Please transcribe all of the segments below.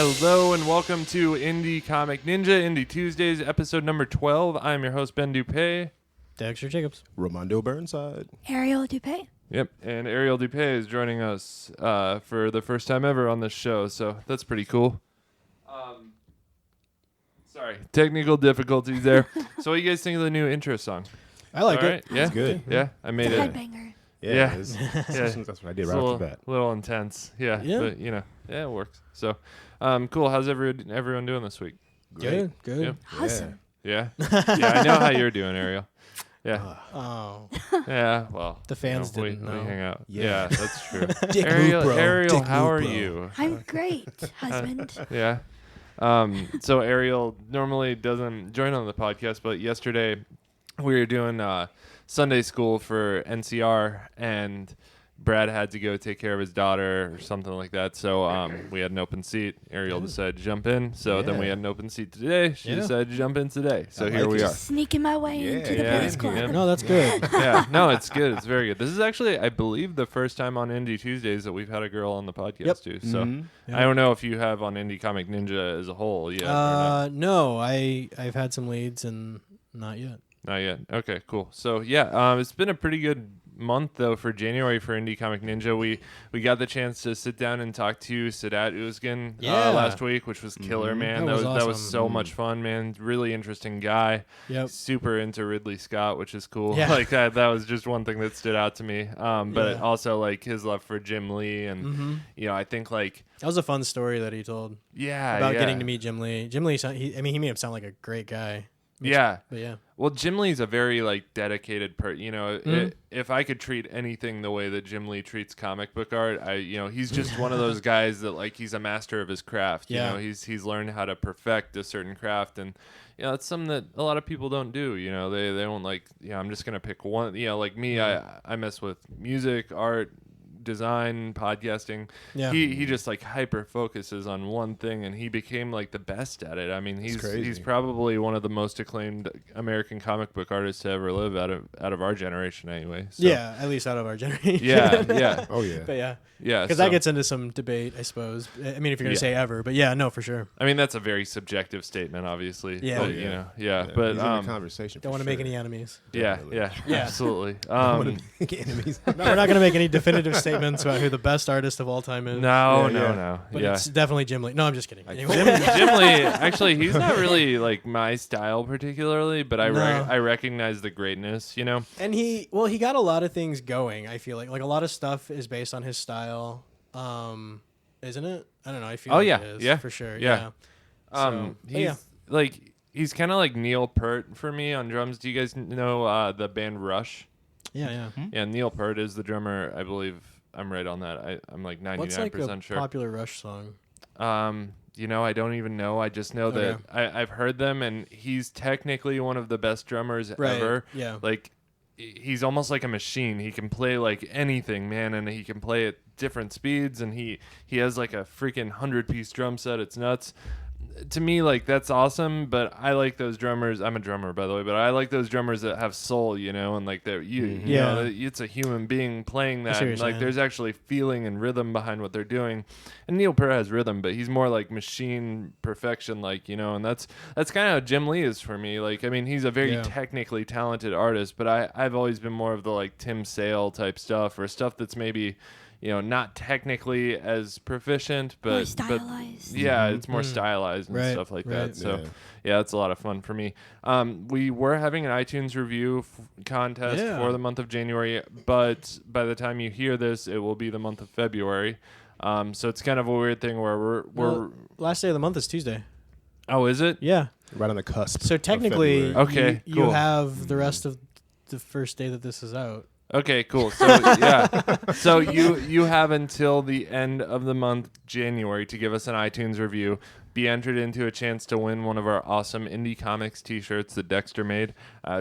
Hello and welcome to Indie Comic Ninja, Indie Tuesdays, episode number 12. I'm your host, Ben Dupay. Dexter Jacobs. Romando Burnside. Ariel Dupay. Yep, and Ariel Dupay is joining us for the first time ever on this show, so that's pretty cool. Sorry, technical difficulties there. So what do you guys think of the new intro song? I like All it. right? Yeah? It's good. Yeah, I made It's a it. headbanger. Yeah. That's what I did It's right a off the bat. little intense. Yeah, Yeah. but it works. So, cool. How's everyone doing this week? Good. Yep. Awesome. Yeah? Yeah, I know how you're doing, Ariel. Yeah. Oh, Yeah, well. The fans we didn't know. hang out. Yeah. Yeah, that's true. Dick Ariel, move, bro. Ariel, Dick how move, are bro. you? I'm great, husband. Yeah. So Ariel normally doesn't join on the podcast, but yesterday we were doing Sunday school for NCR, and Brad had to go take care of his daughter or something like that. So we had an open seat. Ariel decided to jump in. So then we Yeah. had an open seat today. She Yeah. decided to jump in today. So I here like we it. are. Sneaking my way into the Yeah, boys' club. yeah. no, that's good. Yeah, no, it's good. It's very good. This is actually, I believe, the first time on Indie Tuesdays that we've had a girl on the podcast Yep. too. So Mhm. Yeah. I don't know if you have on Indie Comic Ninja as a whole yet. Or not. No, I've had some leads and not yet. Not yet. Okay, cool. So yeah, it's been a pretty good month though for January for Indie Comic Ninja. We got the chance to sit down and talk to Sadat Uzgan Yeah. last week, which was killer, man. That was that was awesome. so much fun, man. Really interesting guy. Yep. Super into Ridley Scott, which is cool. Yeah. Like that was just one thing that stood out to me. But Yeah. also like his love for Jim Lee, and I think like That was a fun story that he told yeah about yeah. getting to meet Jim Lee. Jim Lee, he made him sound like a great guy. Yeah. But yeah. Well, Jim Lee's a very like dedicated Mm. if I could treat anything the way that Jim Lee treats comic book art, he's just one of those guys that like he's a master of his craft. Yeah. He's learned how to perfect a certain craft, and it's something that a lot of people don't do. They don't like. I'm just gonna pick one. Like me, I mess with music, art, design, podcasting. Yeah. He just like hyper focuses on one thing, and he became like the best at it. I mean, he's crazy. probably one of the most acclaimed American comic book artists to ever live out of our generation anyway. So, Yeah, at least out of our generation. yeah Oh, yeah. But yeah. yeah Because so- that gets into some debate, I suppose. I mean, if you're going to Yeah. say ever. But yeah, no, for sure. I mean, that's a very subjective statement, obviously. Yeah. but, Oh, yeah. yeah, He's but in the conversation. Don't want to make any enemies. yeah, Definitely. yeah, Yeah. absolutely. enemies. No, we're not going to make any definitive statements about who the best artist of all time is. No, Yeah, yeah. no. But Yeah. it's definitely Jim Lee. No, I'm just kidding. Anyway. Jim Lee, actually, he's not really like my style particularly, but I recognize the greatness, And he got a lot of things going. I feel like a lot of stuff is based on his style, isn't it? I don't know. I feel Oh, like yeah. it is, Yeah. for sure. Yeah. So, but He's like he's kind of like Neil Peart for me on drums. Do you guys know the band Rush? yeah. Yeah, Neil Peart is the drummer. I believe I'm right on that. I'm like 99% What's like a sure. popular Rush song? I don't even know. I just know that I've heard them, and he's technically one of the best drummers Right. ever. Yeah. Like, he's almost like a machine. He can play like anything, man, and he can play at different speeds, and he has like a freaking 100-piece drum set. It's nuts. To me, like, that's awesome, but I like those drummers. I'm a drummer, by the way, but I like those drummers that have soul, and like that it's a human being playing that. see what And, you're like, saying. there's actually feeling and rhythm behind what they're doing. And Neil Peart has rhythm, but he's more like machine perfection, like, and that's kind of how Jim Lee is for me. Like, I mean, he's a very technically talented artist, but I've always been more of the like Tim Sale type stuff, or stuff that's maybe not technically as proficient, but More stylized. yeah, it's more stylized and Right, stuff like right. that. So yeah, it's a lot of fun for me. We were having an iTunes review contest Yeah. for the month of January, but by the time you hear this, it will be the month of February. So it's kind of a weird thing where we're Well, last day of the month is Tuesday. oh, is it? Yeah. Right on the cusp. So of technically, February. Okay, you cool. have the rest of the first day that this is out. Okay, cool. So yeah, so you have until the end of the month, January, to give us an iTunes review. Be entered into a chance to win one of our awesome Indie Comics T-shirts that Dexter made.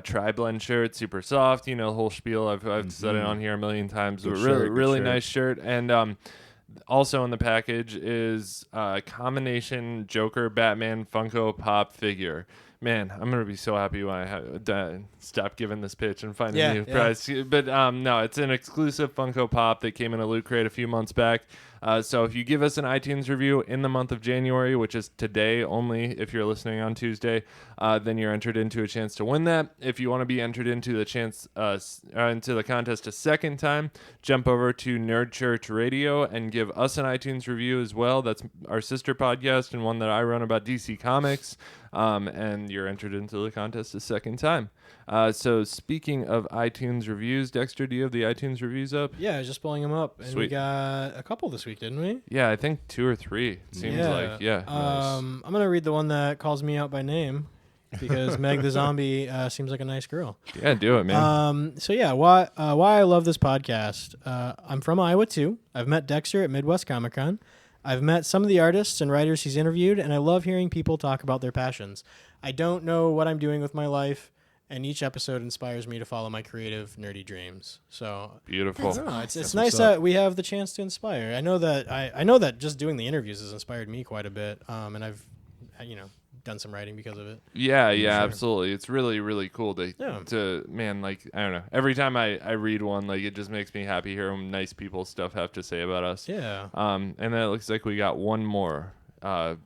Tri-blend shirt, super soft. The whole spiel. I've said it on here a million times. Good But shirt, good really shirt. nice shirt. And also in the package is a combination Joker Batman Funko Pop figure. Man, I'm gonna be so happy when I stop giving this pitch and find a new prize. But no, it's an exclusive Funko Pop that came in a Loot Crate a few months back. So if you give us an iTunes review in the month of January, which is today only if you're listening on Tuesday, then you're entered into a chance to win that. If you want to be entered into the contest a second time, jump over to Nerd Church Radio and give us an iTunes review as well. That's our sister podcast and one that I run about DC Comics. And you're entered into the contest a second time. So speaking of iTunes reviews, Dexter, do you have the iTunes reviews up? Yeah, I was just pulling them up, and we Sweet. got a couple this week, didn't we? Yeah, I think 2 or 3. It seems like. Yeah. I'm gonna read the one that calls me out by name because Meg the Zombie seems like a nice girl. Yeah, do it, man. So yeah, why I love this podcast. I'm from Iowa too. I've met Dexter at Midwest Comic Con. I've met some of the artists and writers he's interviewed, and I love hearing people talk about their passions. I don't know what I'm doing with my life, and each episode inspires me to follow my creative, nerdy dreams. So Beautiful. That's I don't know, it's That's nice what's up. that we have the chance to inspire. I know that just doing the interviews has inspired me quite a bit, and I've done some writing because of it. Yeah, Sure. absolutely. It's really, really cool Yeah. to man, like, I don't know. Every time I read one, like, it just makes me happy hearing nice people stuff have to say about us. Yeah. And then it looks like we got one more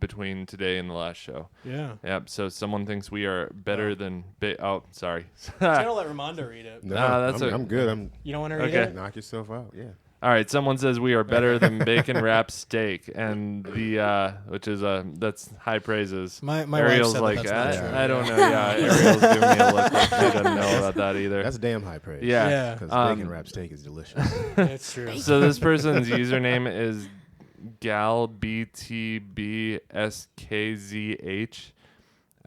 between today and the last show. Yeah. Yep. So someone thinks we are better than. Sorry. I'm gonna let Ramondo read it. No, that's I'm good. You don't want to read Okay. it? Knock yourself out. Yeah. All right. Someone says we are better than bacon wrapped steak, and which is that's high praises. My wife Ariel's said like, that's not true. I don't know. Yeah, Ariel's giving me a look like she doesn't know about that either. That's damn high praise. Yeah. Because bacon wrapped steak is delicious. It's true. So this person's username is galbtbskzh.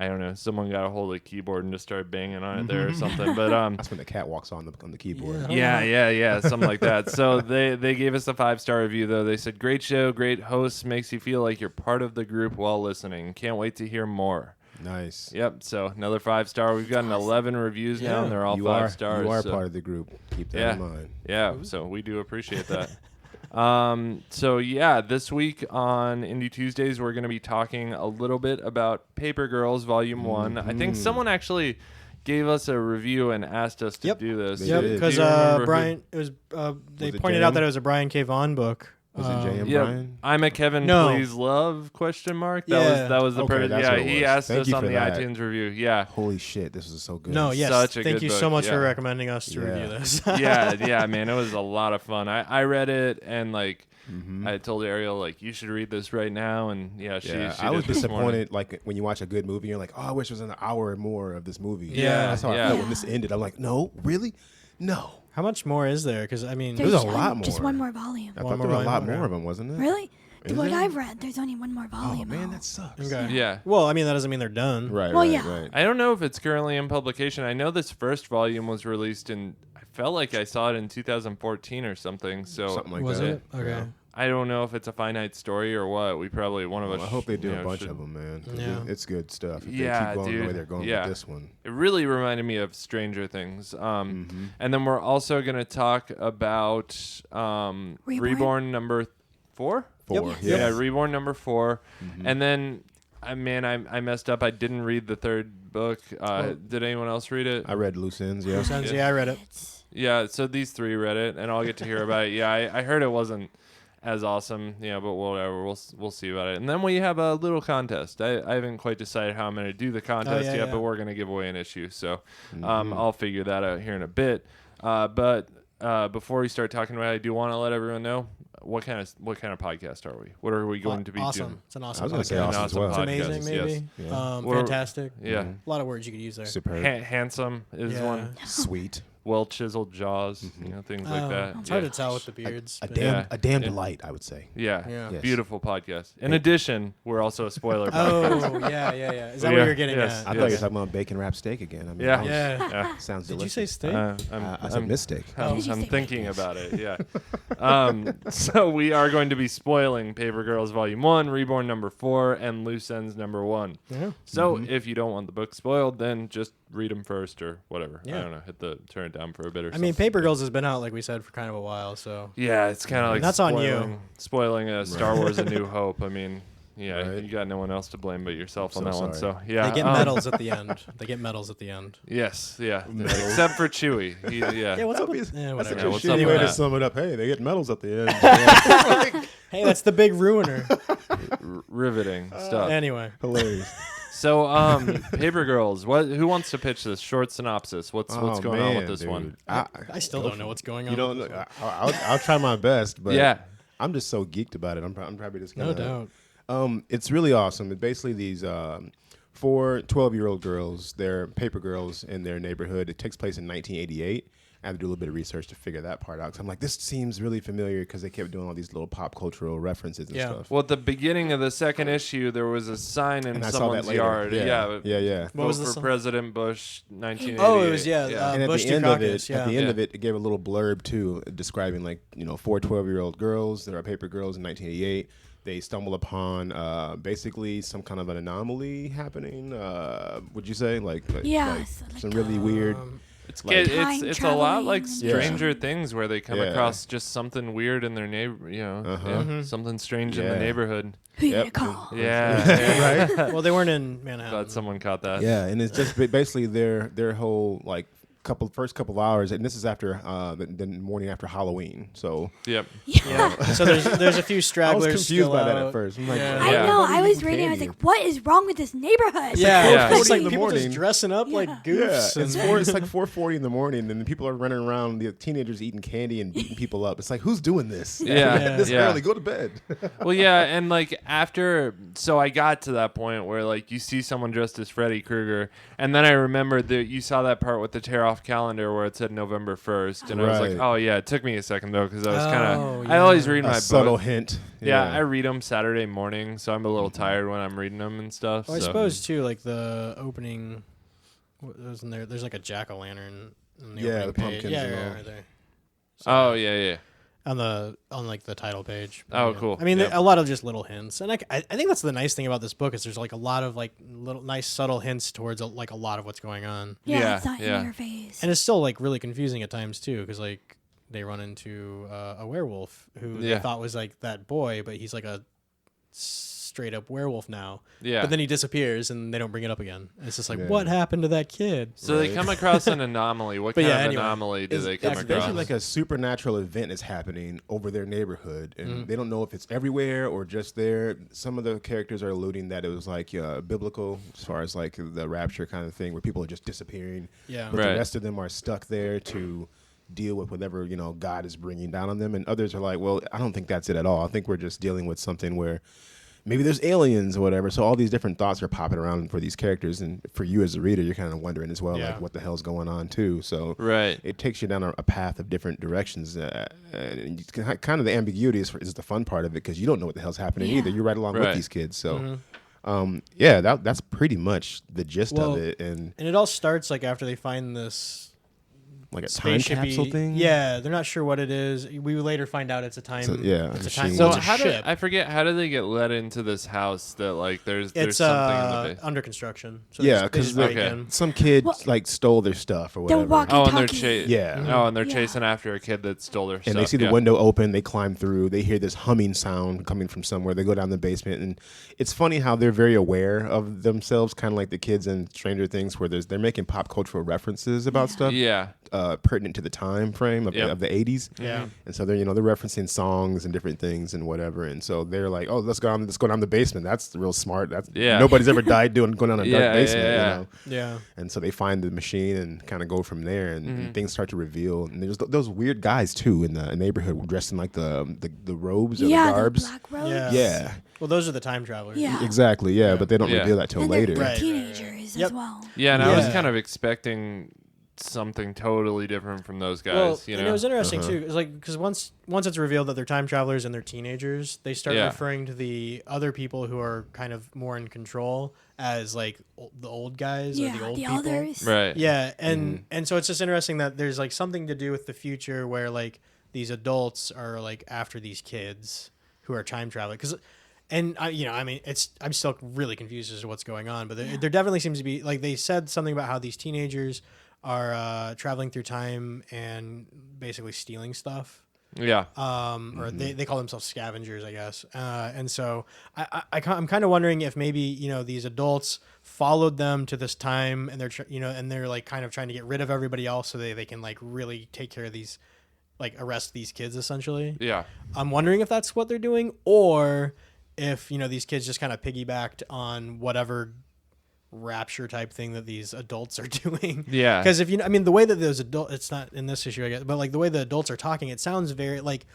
I don't know. Someone got a hold of the keyboard and just started banging on it there or something. But That's when the cat walks on the keyboard. yeah, something like that. So they gave us a 5-star review though. They said, "Great show, great hosts, makes you feel like you're part of the group while listening. Can't wait to hear more." Nice. Yep. So another 5-star. We've gotten 11 reviews now, and they're all you 5 are, stars. You are so. part of the group. Keep that Yeah. in mind. Yeah, so we do appreciate that. So yeah, this week on Indie Tuesdays, we're going to be talking a little bit about Paper Girls Volume 1. I think someone actually gave us a review and asked us to Yep. do this. They Yep, did. because Do you remember who- Brian, it was they it pointed J.M.? out that it was a Brian K. Vaughan book. Was it J.M. Yeah, Brian? I'm a Kevin No. Please Love ? That Yeah. was the Okay, person. that's Yeah, what it he was. asked Thank us you on for the that. iTunes review. Yeah. Holy shit, this is so good. No, yes, Such a thank good you book, so much yeah. for recommending us to Yeah. review this. yeah, man, it was a lot of fun. I read it and like I told Ariel like you should read this right now, and she I was did this morning. disappointed. Like when you watch a good movie, you're like, "Oh, I wish it was an hour or more of this movie." Yeah, that's how I yeah. felt when this ended. I'm like, "No, really, no." How much more is there? Because I mean, There's a lot Just more. one more volume. I One thought more there were a lot volume, more okay. of them, wasn't there? Really? Is What there? I've read, there's only one more Oh volume. man, that sucks. okay. Yeah. Well, I mean, that doesn't mean they're done. Right. Well, right, yeah. right. I don't know if it's currently in publication. I know this first volume was released in. I felt like I saw it in 2014 or something. So Something like Was that. it? Okay. Yeah. I don't know if it's a finite story or what. We probably one of Well, us. I hope they do you a know, bunch should- of them, man. 'cause Yeah. It's good stuff. If Yeah, they keep going dude. the way they're going Yeah. with this one. It really reminded me of Stranger Things. And then we're also going to talk about Reborn number 4. 4. Yep. Yeah. Yeah, Reborn number 4. And then, I messed up. I didn't read the third book. Did anyone else read it? I read Loose Ends. Yeah. Sounds- yeah, I read it. Yeah, so these 3 read it, and I'll get to hear about it. Yeah, I heard it wasn't as awesome, but whatever. We'll see about it. And then we have a little contest. I haven't quite decided how I'm going to do the contest yeah, yet, yeah. but we're going to give away an issue. So I'll figure that out here in a bit. But before we start talking about it, I do want to let everyone know what kind of podcast are we? What are we going to be awesome. doing? It's an awesome I was gonna podcast. say awesome as well. It's amazing, podcast, maybe. yes. Yeah. What are- Fantastic. Yeah. A lot of words you could use there. Superb. Handsome is Yeah. one. Sweet. Well chiseled jaws, things like that. It's hard to tell with the beards. A but- damn delight, I would say. Yeah. Yeah. Yes. Beautiful podcast. In addition, we're also a spoiler Oh, podcast. yeah. Is that Yeah, what you're getting yes. at? I thought you were talking about bacon wrapped steak again. I mean, Yeah. Yeah. Sounds Did delicious. you say steak? I said mistake. I'm Did you say thinking rapist? about it, yeah. So we are going to be spoiling Paper Girls Volume 1, Reborn number 4, and Loose Ends number 1. Yeah. So if you don't want the book spoiled, then just read them first or whatever. Yeah. I don't know. Turn it down for a bit or I something. mean, Paper Girls has been out, like we said, for kind of a while, so. Yeah, it's kind of like that's on you. spoiling Star Wars A New Hope. I mean, Right. you got no one else to blame but yourself I'm on so that one. sorry. So, yeah. They get medals at the end. They get medals at the end. Yes, yeah. Except for Chewie. Yeah, what's up with... That's whatever. such Yeah, a what's up shitty with way to that? sum it up. Hey, they get medals at the end. Hey, that's the big ruiner. Riveting stuff. Anyway, Hilarious. So, Paper Girls. Who wants to pitch this short synopsis? What's Oh, going on with man, this dude. one? I still don't know what's going on. You don't. with this one. I'll try my best, but Yeah. I'm just so geeked about it. I'm probably just gonna. No doubt. It's really awesome. It's basically these 4 12-year-old girls. They're paper girls in their neighborhood. It takes place in 1988. I had to do a little bit of research to figure that part out. 'Cause I'm like, this seems really familiar because they kept doing all these little pop cultural references and Yeah. stuff. Well, at the beginning of the second issue, there was a sign in And I saw that someone's later. yard. Yeah. Vote was the for sign? President Bush, 1988. Oh, it was yeah. And at Bush the end of it, Dukakis, yeah. at the end of it, it gave a little blurb too, describing 4 12-year-old girls that are paper girls in 1988. They stumble upon basically some kind of an anomaly happening. Would you say Yes, some really weird? It's Like- it's a lot like Time Stranger Things, where they come Yeah. across just something weird in their neighbor. Something strange in the Yeah. neighborhood. Who you Yep. gonna call? Yeah. Right? Well, they weren't in Manhattan. Glad someone caught that. Yeah, and it's just basically their whole first couple hours, and this is after the morning after Halloween. So Yep. Yeah. So there's a few I was stragglers. confused still by that out. at first. I'm like, Yeah. I Yeah. know. everybody's I was eating reading. I was candy. like, "What is wrong with this neighborhood?" Yeah, Yeah. It's like in the people morning. just dressing up like Yeah. goofs. Yeah, and it's like 4:40 in the morning, and the people are running around. The teenagers eating candy and beating people up. It's like, who's doing this? Yeah. this Yeah. early. Go to bed. Well, yeah, and after, so I got to that point where you see someone dressed as Freddy Krueger, and then I remembered that you saw that part with the tear off calendar where it said November 1st, and I was like, Right. oh yeah, it took me a second though because I was Oh, I always yeah. read A my subtle book. hint. Yeah, I read them Saturday morning, so I'm a little Mm-hmm. tired when I'm reading them and stuff. Well, I so. suppose too, like the opening. What was in there? There's like a jack o' lantern. Yeah, the pumpkins Yeah, and yeah, all. right there. Oh yeah. On the title ppage. Oh, Yeah. cool. I mean, Yep. a lot of just little hints, and I think that's the nice thing about this book is there's like a lot of little nice subtle hints towards a lot of what's going on, Yeah, it's not yeah. in your face. and it's still really confusing at times too because they run into a werewolf who Yeah. they thought was that boy, but he's like a straight up werewolf now. Yeah. But then he disappears and they don't bring it up again. And it's just like, Yeah. what happened to that kid? So they Right. come across an anomaly. What But kind yeah, of anyway, anomaly do they come It's across? basically like a supernatural event is happening over their neighborhood, and they don't know if it's everywhere or just there. Some of the characters are alluding that it was biblical, as far as the rapture kind of thing, where people are just disappearing. Yeah. But Right. the rest of them are stuck there to deal with whatever God is bringing down on them, and others are like, well, I don't think that's it at all. I think we're just dealing with something where maybe there's aliens or whatever. So all these different thoughts are popping around for these characters, and for you as a reader, you're kind of wondering as well, Yeah. what the hell's going on too. So Right. it takes you down a path of different directions, and you can, kind of the ambiguity is the fun part of it because you don't know what the hell's happening Yeah. either. You're right along Right. with these kids, so. Mm-hmm. That's pretty much the gist Well, of it, and And it all starts after they find this like a time spaceship capsule thing. Yeah, they're not sure what it is. We later find out it's a time. So, yeah, it's a machine. time. So it's a how do ship. I forget? How do they get led into this house that there's It's something in the base? under construction. So Yeah, they 'cause just break okay. in. Some kid Well, stole their stuff or They're whatever. walking. Oh, and they're Talkie. Yeah. Oh, and they're Yeah. chasing after a kid that stole their stuff. And they see the yeah. window open. They climb through. They hear this humming sound coming from somewhere. They go down the basement, and it's funny how they're very aware of themselves, kind of like the kids in Stranger Things, where they're making pop cultural references about stuff, Yeah. pertinent to the time frame of, Yep. of the 80s. Yeah. And so they're referencing songs and different things and whatever. And so they're like, oh, let's go down the basement. That's real smart. That's Yeah. Nobody's ever died going down a Yeah, dark basement. yeah. Yeah. And so they find the machine and kind of go from there, and, Mm-hmm. and things start to reveal. And there's those weird guys too in the neighborhood dressed in the robes or Yeah, the the garbs. black robes. Yeah. Yeah, Well, those are the time travelers. Yeah. exactly. Yeah, but they don't Yeah. reveal that till And later. they're Right. teenagers Yep. as well. Yeah, and I was Yeah. kind of expecting something totally different from those guys. Well, you and know, it was interesting too. It's because once it's revealed that they're time travelers and they're teenagers, they start Yeah. referring to the other people who are kind of more in control as the old guys or Yeah, the old the people. elders. right? Yeah, and so it's just interesting that there's something to do with the future where these adults are after these kids who are time traveling I'm still really confused as to what's going on, but there definitely seems to be they said something about how these teenagers are traveling through time and basically stealing stuff. Yeah. Or they call themselves scavengers, I guess. And so I'm kind of wondering if maybe these adults followed them to this time, and they're kind of trying to get rid of everybody else so they can really take care of these like arrest these kids essentially. Yeah. I'm wondering if that's what they're doing, or if these kids just kind of piggybacked on whatever rapture type thing that these adults are doing. Yeah. Because the way that those adults, it's not in this issue, I guess, but like the way the adults are talking, it sounds very like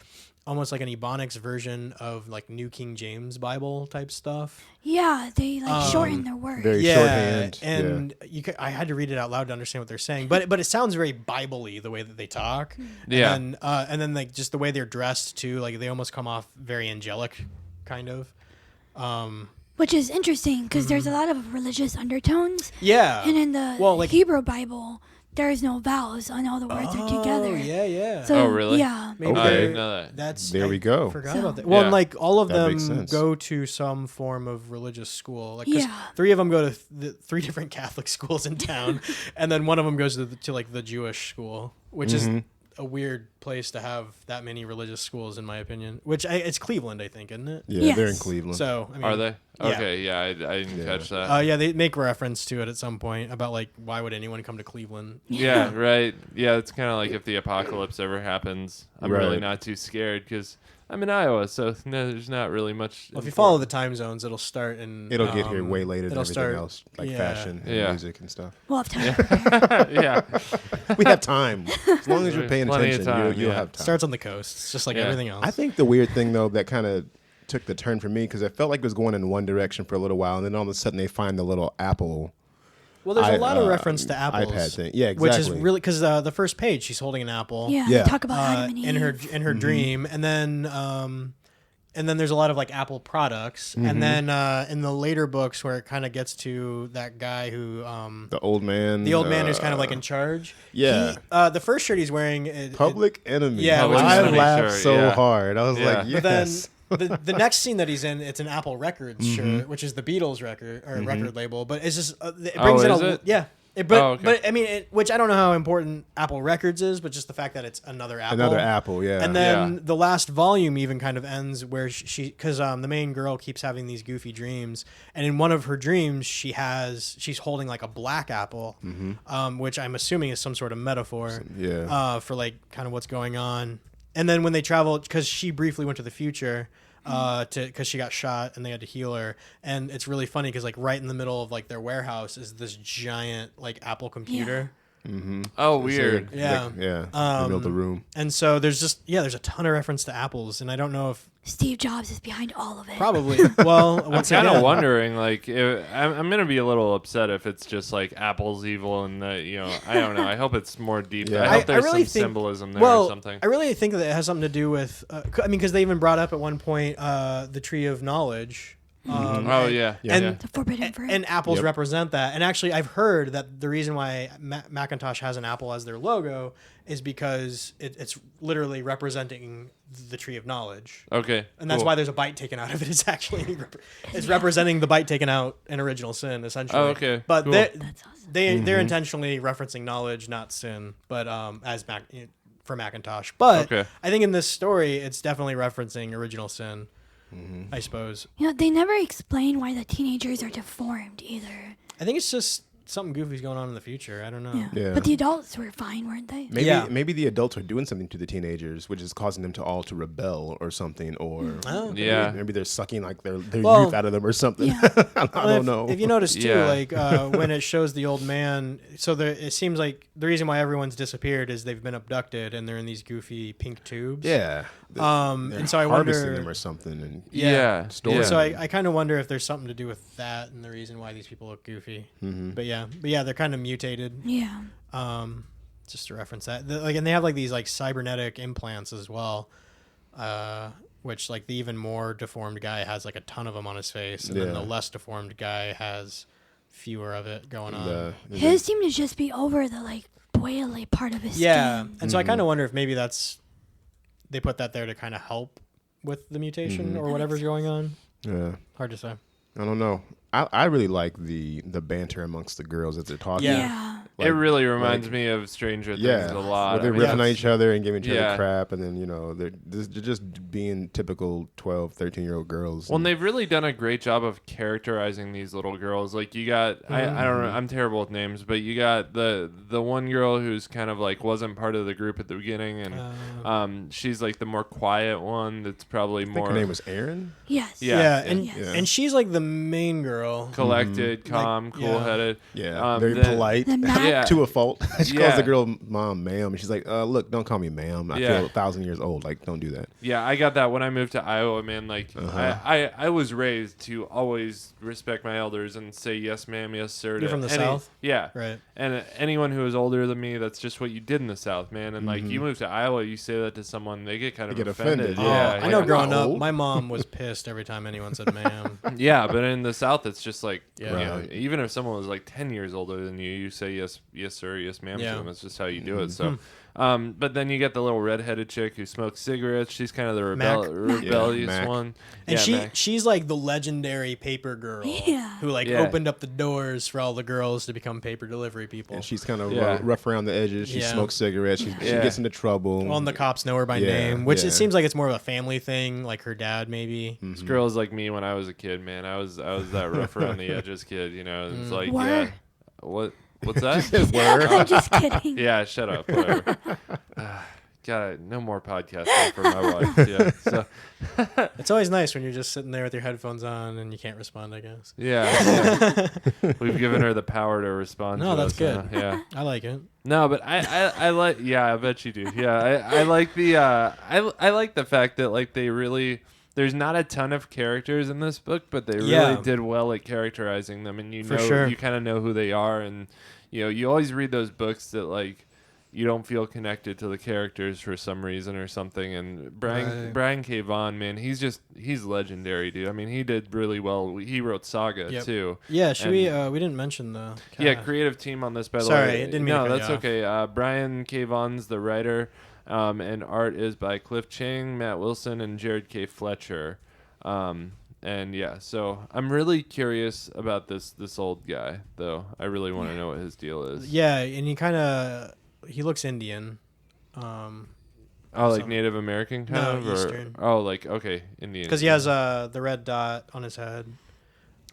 almost like an Ebonics version of like New King James Bible type stuff. Yeah, they like shorten their words. Very shorthand. And I had to read it out loud to understand what they're saying, but it sounds very Bible-y the way that they talk. Yeah. And then like just the way they're dressed too, like they almost come off very angelic, kind of. Which is interesting because there's a lot of religious undertones. Yeah. And in the like Hebrew Bible, there's no vowels and all the words are together. Yeah. So, Oh, really? Yeah. Maybe I didn't know that. There we go. Forgot about that. Well, Yeah. and like all of That makes them sense. go to some form of religious school. Like, 'cause Yeah. 3 of them go to the 3 different Catholic schools in town, and then one of them goes to like the Jewish school, which is a weird place to have that many religious schools, in my opinion. Which it's Cleveland, I think, isn't it? Yeah, they're in Yes. Cleveland. So I mean, Are they? Yeah. Okay, yeah, I didn't catch that. Yeah, they make reference to it at some point about like why would anyone come to Cleveland? Yeah, right. Yeah, it's kind of like if the apocalypse ever happens, I'm really Right. not too scared because I'm in Iowa, so there's not really much. Well, if you follow the time zones, it'll start in. It'll get here way later than it'll everything start- else, like yeah. fashion and Yeah. music and stuff. We'll have time. yeah, We have time. As long as you're paying Plenty of attention, time, you'll yeah. have time. Starts on the coast. It's just like Yeah. everything else. I think the weird thing, though, that kind of took the turn for me, because I felt like it was going in one direction for a little while, and then all of a sudden they find the little Apple Well, there's a lot of reference to apples. iPad thing. Yeah, Which is exactly. really because the first page she's holding an apple. Yeah, Yeah. they talk about Adam and in Eve. her dream, and then there's a lot of like Apple products, and then in the later books where it kind of gets to that guy who the old man. who's kind of like in charge. Yeah. The first shirt he's wearing. Public Enemy. Yeah, Public I Enemy laughed shirt, so yeah. hard. I was Yeah. like, yes. But then the next scene that he's in, it's an Apple Records shirt, which is the Beatles record or record label. But it's just it brings in is it? yeah. But I mean, which I don't know how important Apple Records is, but just the fact that it's another Apple. Another Apple, yeah. And then Yeah. the last volume even kind of ends where because the main girl keeps having these goofy dreams, and in one of her dreams she's holding like a black apple, which I'm assuming is some sort of metaphor, for like kind of what's going on. And then when they travel, because she briefly went to the future, because she got shot and they had to heal her, and it's really funny because like right in the middle of like their warehouse is this giant like Apple computer. Oh, weird. Yeah. Yeah. in the middle of the room. And so there's a ton of reference to apples, and I don't know if Steve Jobs is behind all of it. probably. Well, I'm once kind of again, wondering, like, I'm gonna be a little upset if it's just like Apple's evil, and I don't know. I hope it's more deep. Yeah. I hope there's really some think- symbolism there well, or something. I really think that it has something to do with. Because they even brought up at one point the tree of knowledge. Oh yeah, Yeah. And The forbidden fruit. and apples Yep. represent that. And actually, I've heard that the reason why Macintosh has an apple as their logo is because it's literally representing the tree of knowledge. Okay, And that's cool. why there's a bite taken out of it. It's actually it's representing the bite taken out in Original Sin, essentially. Oh, okay, But cool. they're That's awesome. they're intentionally referencing knowledge, not sin. But for Macintosh. But Okay. I think in this story, it's definitely referencing Original Sin. I suppose. They never explain why the teenagers are deformed either. I think it's just something goofy's going on in the future. I don't know. Yeah. Yeah. But the adults were fine, weren't they? Maybe the adults are doing something to the teenagers, which is causing them to all to rebel or something, or Oh. Yeah. maybe they're sucking like their Well, youth out of them or something. Yeah. I don't know. If you notice too, Yeah. like when it shows the old man, so it seems like the reason why everyone's disappeared is they've been abducted and they're in these goofy pink tubes. yeah, they're And so I harvesting wonder. them or something, and Yeah. Story. yeah. So I kind of wonder if there's something to do with that and the reason why these people look goofy. But yeah, they're kind of mutated. Yeah. Just to reference that, and they have like these like cybernetic implants as well, which like the even more deformed guy has like a ton of them on his face, and then the Yeah. less deformed guy has fewer of it going on. His seemed to just be over the like boily part of his Yeah, skin. and so I kind of wonder if maybe they put that there to kind of help with the mutation or whatever's going on. yeah. Hard to say. I don't know. I really like the banter amongst the girls as they're talking. Yeah. It really reminds me of Stranger Things a lot. Where they're riffing on each other and giving each other Yeah. crap, and then they're just being typical 12, 13-year-old girls. Well, and they've really done a great job of characterizing these little girls. Like you got, I don't know, I'm terrible with names, but you got the one girl who's kind of like wasn't part of the group at the beginning, and she's like the more quiet one. That's probably I think more. her name was Erin. Yes. Yeah. And she's like the main girl. Collected, calm, cool-headed. Yeah, very polite. Yeah. To a fault. She calls Yeah. the girl mom, ma'am, and she's like, look, don't call me ma'am. I feel 1,000 years old. Like, don't do that. Yeah, I got that when I moved to Iowa, man. Like, I was raised to always respect my elders and say yes, ma'am, yes, sir. You're from the South? Yeah. Right. And anyone who is older than me, that's just what you did in the South, man. And, like, you move to Iowa, you say that to someone, they get kind of offended. Yeah. I know yeah. growing up, my mom was pissed every time anyone said ma'am. Yeah, but in the South, it's just like, Yeah. you know, Right. even if someone was like 10 years older than you say yes, yes, sir, yes, ma'am Yeah. to them. It's just how you do it. So, but then you get the little redheaded chick who smokes cigarettes. She's kind of the rebellious Mac. one. And Mac. she's like the legendary paper girl Yeah. who like Yeah. opened up the doors for all the girls to become paper delivery people. And she's kind of Yeah. rough around the edges. She Yeah. smokes cigarettes. She Yeah. gets into trouble. Well, and the cops know her by Yeah, name, which yeah. it seems like it's more of a family thing, like her dad maybe. This girl's like me when I was a kid, man. I was that rough around the edges kid, you know. It's like, Word. yeah, what's that? I'm just kidding. Yeah, shut up. Whatever. God, no more podcasting for my wife. Yeah, so It's always nice when you're just sitting there with your headphones on and you can't respond, I guess. yeah. We've given her the power to respond. No, to that's us, good. Yeah. I like it. No, but I like. Yeah, I bet you do. Yeah, I like the. I like the fact that like they really. There's not a ton of characters in this book, but they really did well at characterizing them, and you For know sure. you kind of know who they are, and you always read those books that like you don't feel connected to the characters for some reason or something. And Brian K. Vaughan, man, he's legendary, dude. I mean, he did really well. He wrote Saga too. Yeah, should And- we didn't mention the creative team on this, by the Sorry, way. I didn't mean to No, cut that's you off. okay. Brian K. Vaughan's the writer, and art is by Cliff Chang, Matt Wilson, and Jared K. Fletcher. And yeah, so I'm really curious about this old guy, though. I really want to know what his deal is. Yeah, and he looks Indian. Oh, like some- Native American kind No, of? Or, Eastern. oh, like, okay, Indian. Because he has the red dot on his head.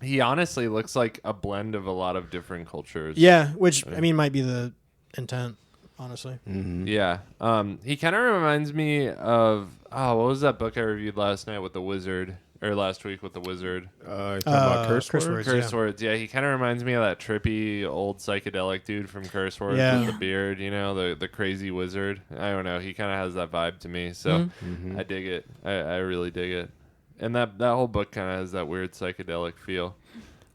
He honestly looks like a blend of a lot of different cultures. Yeah, which I mean might be the intent, honestly. Yeah. He kind of reminds me of, what was that book I reviewed last night with the wizard? Or last week with the wizard? Talking about curse words? Curse Words. Yeah, he kind of reminds me of that trippy old psychedelic dude from Curse Words Yeah. with the beard, the crazy wizard. I don't know. He kind of has that vibe to me. So I dig it. I really dig it. And that whole book kind of has that weird psychedelic feel.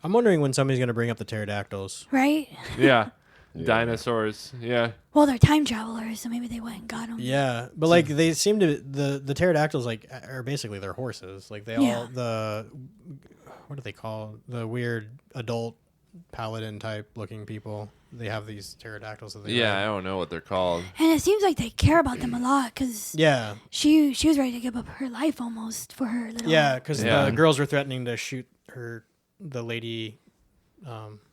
I'm wondering when somebody's going to bring up the pterodactyls. Right? Yeah. Yeah. Dinosaurs. Yeah. Well, they're time travelers, so maybe they went and got them. Yeah, but like they seem to the pterodactyls like are basically their horses. Like they Yeah. all what do they call the weird adult paladin type looking people? They have these pterodactyls that they Yeah, I ride. don't know what they're called. And it seems like they care about them a lot because Yeah, she was ready to give up her life almost for her little. yeah, because Yeah. the girls were threatening to shoot the lady,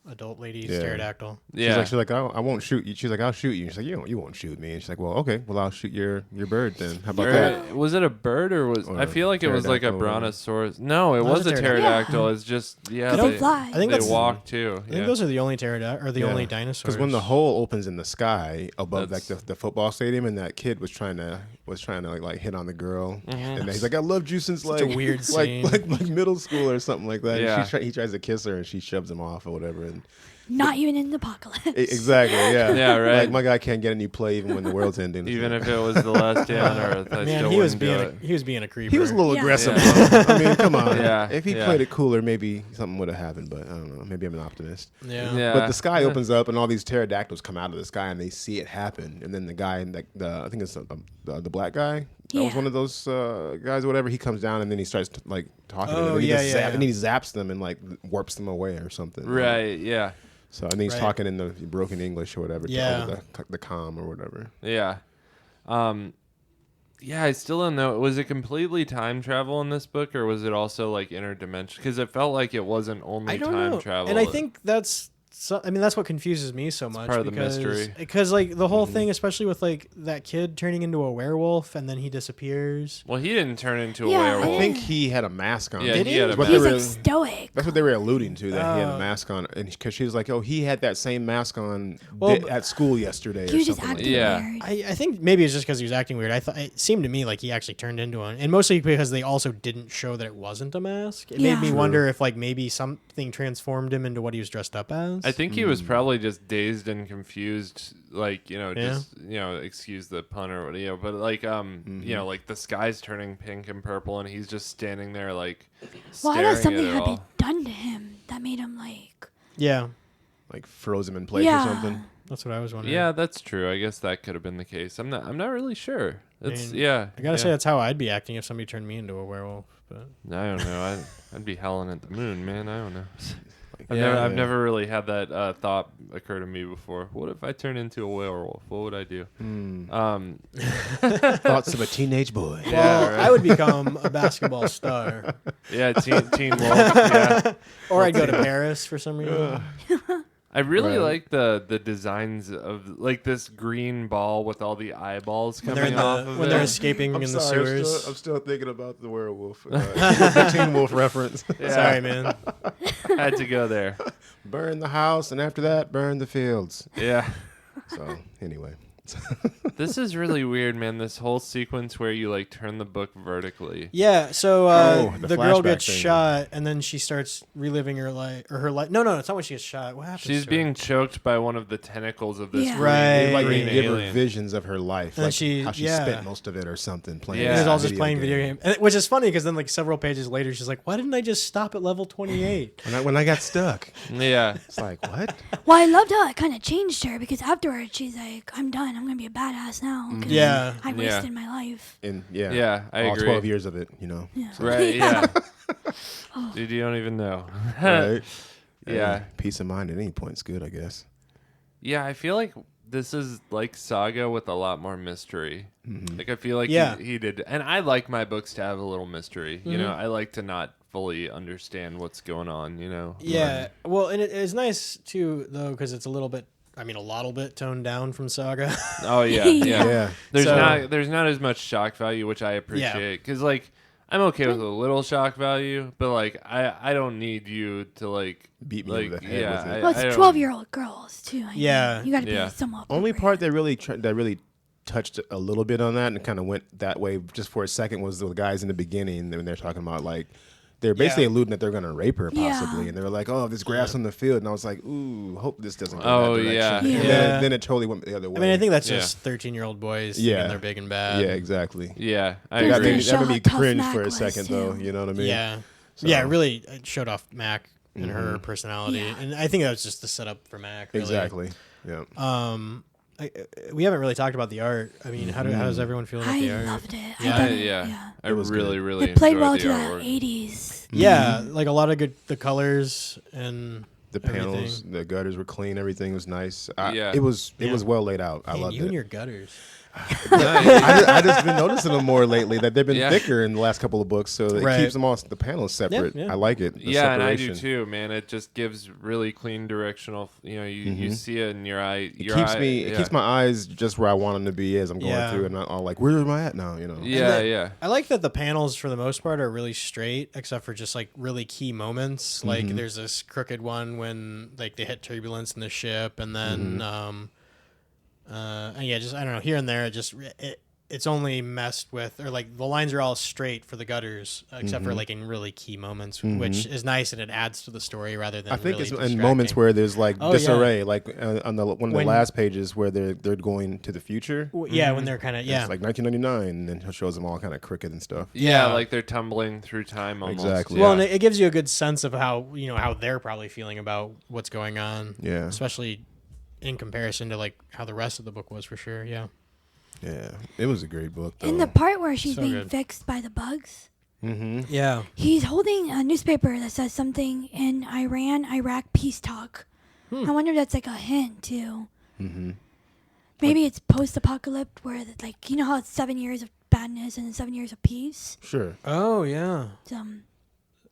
adult lady Yeah. pterodactyl. Yeah. She's like, I won't shoot you. She's like, I'll shoot you. She's like, you won't shoot me. And she's like, well, okay, well, I'll shoot your bird then. How about that? Was it a bird or was Or I feel like it was like a pterodactyl or whatever. brontosaurus? No, it No, was it's a a pterodactyl. It's just Because they fly. I think they that's walk too. I think those are the only pterodactyl or the only dinosaurs. Because when the hole opens in the sky above like That's- the football stadium, and that kid was trying to like hit on the girl, and he's like, I loved you since Such a like weird like, scene. like middle school or something like that. Yeah. And he tries to kiss her, and she shoves him off or whatever. And Not even in the apocalypse. exactly, yeah, Yeah, right. Like my guy can't get any play even when the world's ending. Even if it was the last day on Earth, I Man, still he was wouldn't being do it. he was being a creeper. he was a little Yeah. aggressive. Yeah. Though. I mean, come on. Yeah, If he yeah. played it cooler, maybe something would have happened. But I don't know. Maybe I'm an optimist. yeah. Yeah. But the sky opens up, and all these pterodactyls come out of the sky, and they see it happen. And then the guy, I think it's the black guy, that was Yeah. one of those guys or whatever. He comes down, and then he starts talking to them. Oh, And then he yeah, just yeah. and then he zaps them and like warps them away or something. Right, yeah. So and then he's Right. talking in the broken English or whatever. Yeah. To over the comm or whatever. Yeah. Yeah, I still don't know. Was it completely time travel in this book, or was it also like interdimensional? Because it felt like it wasn't only I don't time know. travel. And I think that's that's what confuses me so much. part of the mystery. Because like the whole thing, especially with like that kid turning into a werewolf and then he disappears. Well, he didn't turn into a Yeah, I werewolf. think he had a mask on. Yeah, Did he he? had a But mask. He's they like were- stoic. That's what they were alluding to, that he had Oh. a mask on, and because she was like, "Oh, he had that same mask on Well, at school yesterday." He or was just something like acting Yeah. weird. I think maybe it's just because he was acting weird. I thought it seemed to me like he actually turned into one, and mostly because they also didn't show that it wasn't a mask. It Yeah. made me True. wonder if like maybe something transformed him into what he was dressed up as. I think he was probably just dazed and confused, like, Yeah. just, excuse the pun or what, but like, like the sky's turning pink and purple and he's just standing there like Well, I staring thought something at it had all. been done to him that made him like. Yeah, like froze him in place Yeah. or something. that's what I was wondering. Yeah, that's true. I guess that could have been the case. I'm not really sure. It's mean, yeah. I gotta yeah. say that's how I'd be acting if somebody turned me into a werewolf. But I don't know. I'd be howling at the moon, man. I don't know. Yeah. I've never really had that thought occur to me before. What if I turn into a werewolf? What would I do? Thoughts of a teenage boy. Yeah, well, right. I would become a basketball star, Yeah, Teen Wolf. Yeah. or I'd go to Paris for some reason. I really Right. like the designs of like this green ball with all the eyeballs When they're coming in off the, of when it. they're escaping in the sewers. I'm still thinking about the werewolf, the Teen Wolf reference. Yeah, Sorry, man. had to go there. Burn the house, and after that, burn the fields. Yeah. So anyway, This is really weird, man. This whole sequence where you like turn the book vertically. Yeah, so the the girl flashback gets thing. shot, and then she starts reliving her life, or her life. No, it's not when she gets shot. What happens? She's to being her? choked by one of the tentacles of this Yeah. green, Right. like green they give her alien. visions of her life, And like she- how she yeah. spent most of it or something playing. Yeah. And it's all just video playing video game, and, which is funny because then like several pages later, she's like, "Why didn't I just stop at level 28?" When I got stuck, Yeah. it's like what? Well, I loved how it kind of changed her because afterwards she's like, "I'm done. I'm gonna be a badass now." 'cause Yeah. I Yeah. wasted my life. And yeah, Yeah, I all agree. 12 years of it, you know. Yeah. Right, yeah. Dude, you don't even know. Right? Yeah. Peace of mind at any point is good, I guess. Yeah, I feel like this is like Saga with a lot more mystery. Like I feel like Yeah. he did, and I like my books to have a little mystery. You know, I like to not fully understand what's going on. You know. Yeah, well, and it's nice too, though, because it's a little bit. I mean, a little bit toned down from Saga. Oh yeah, yeah. Yeah. There's not as much shock value, which I appreciate, because like I'm okay with a little shock value, but like I don't need you to like Beat me like over the head yeah. with it. Well, I it's don't- 12-year-old girls too. I Yeah. mean, you got to Yeah. be somewhat. Only appropriate. part that really touched a little bit on that and kind of went that way just for a second was the guys in the beginning when they're talking about like they're basically Yeah. alluding that they're going to rape her possibly, Yeah. and they were like, "Oh, there's grass on the field," and I was like, "Ooh, hope this doesn't go Oh, that direction." yeah. And Yeah. then it totally went the other way. I mean, I think that's Yeah. just 13-year-old boys Yeah. thinking they're big and bad. yeah, exactly. Yeah, I There's That agree. made, the that made me show how tough cringe Mac for a was, second, though. too. You know what I mean? Yeah. So- Yeah, it really showed off Mac and her personality, Yeah. and I think that was just the setup for Mac. Really. Exactly. Yeah. We haven't really talked about the art. I mean, how does everyone feel about I the art? loved it. Yeah. I thought yeah. I It was really, good. really It played enjoyed well the to that artwork. 80s. Yeah, like a lot of good the colors and The everything. panels, the gutters were clean. Everything was nice. Yeah. It was Yeah. well laid out. I Man, loved you it. and your gutters. I just been noticing them more lately. That they've been Yeah. thicker in the last couple of books, so it Right. keeps them all the panels separate. yeah. I like it. The Yeah, and I do separation. too, man. It just gives really clean directional. You know, you see it in your eye. It Your keeps eye, me. It yeah. keeps my eyes just where I want them to be as I'm going Yeah. through, and not all like, where am I at now? You know. Yeah, then- yeah. I like that the panels for the most part are really straight, except for just like really key moments. Like there's this crooked one when like they hit turbulence in the ship, and then and yeah, just I don't know, here and there, it's only messed with, or like the lines are all straight for the gutters, except for like in really key moments, which is nice and it adds to the story rather than. I think really it's in distracting. moments where there's like Oh, yeah. disarray, like on the one of the When- last pages where they're going to the future. Yeah, when they're kind of It's like 1999, and then it shows them all kind of crooked and stuff. Yeah, Yeah. like they're tumbling through time almost. Exactly. Well, Yeah. and it gives you a good sense of how how they're probably feeling about what's going on. Yeah. Especially in comparison to like how the rest of the book was for sure. Yeah. Yeah, it was a great book. Though. In the part where she's So being good. fixed by the bugs, Yeah. he's holding a newspaper that says something in Iran-Iraq peace talk. I wonder if that's like a hint too. Maybe it's post-apocalypse where like how it's 7 years of Badness and 7 Years of Peace. Sure. Oh yeah.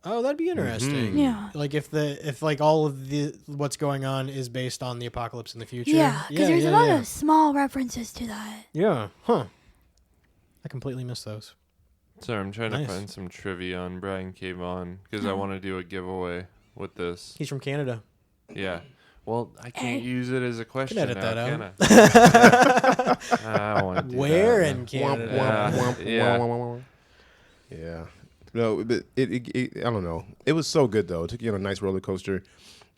Oh, that'd be interesting. Yeah. Like if like all of the what's going on is based on the apocalypse in the future. Yeah, because there's a lot of small references to that. Yeah. Huh. I completely missed those. Sorry, I'm trying Nice. to find some trivia on Brian K. Vaughan because I want to do a giveaway with this. He's from Canada. Yeah. Well, I can't use it as a question edit now, that can out. I don't want to do Where that. in Canada? Yeah. No, but it I don't know. It was so good though. It took you on a nice roller coaster,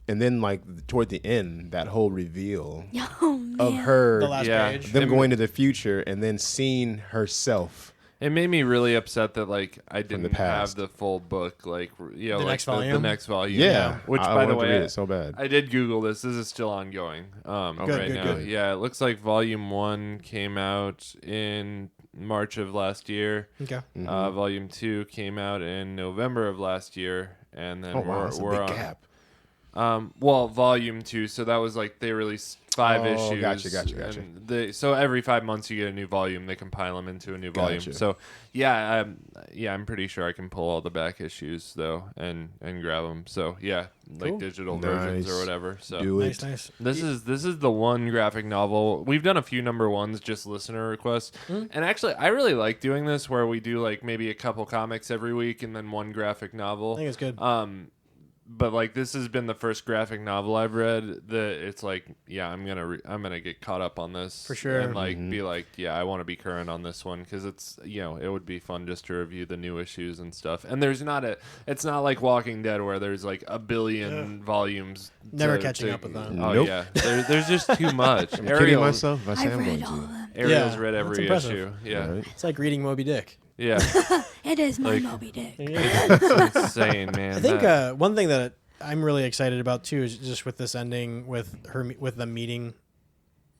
and then like toward the end, that whole reveal Oh, man. of her, The last Yeah. page. them going to the future, and then seeing herself. It made me really upset that like I the didn't past. have the full book, like you know, The like next the volume? next volume. Yeah. Which, I by the wanted to way, read it so bad. I did Google this. This is still ongoing. Right good, now. good. Yeah, it looks like volume 1 came out in March of last year. Okay. Volume 2 came out in November of last year, and then Oh wow, that's a we're big on. gap. Well, volume 2. So that was like they released 5 Oh, issues. gotcha. and so every 5 months you get a new volume. They compile them into a new volume. Gotcha. So I'm pretty sure I can pull all the back issues though and grab them. So yeah, like Cool. digital versions or Nice. whatever. So Do Nice, it. nice. this is the one graphic novel. We've done a few number ones, just listener requests. Hmm. And actually, I really like doing this where we do like maybe a couple comics every week and then one graphic novel. I think it's good. But like this has been the first graphic novel I've read that it's like, yeah, I'm gonna get caught up on this For sure. and like be like, yeah, I want to be current on this one because it's it would be fun just to review the new issues and stuff. And it's not like Walking Dead where there's like a billion volumes. Never catching up with them. Oh Nope. yeah, there's just too much. I'm kidding myself. If I say I've I'm going read all to. of them. Ariel's Yeah, read that's every impressive. issue. Yeah, Right. It's like reading Moby Dick. yeah, It is my Like- Moby Dick. it's insane, man. I think That- one thing that I'm really excited about too is just with this ending with them meeting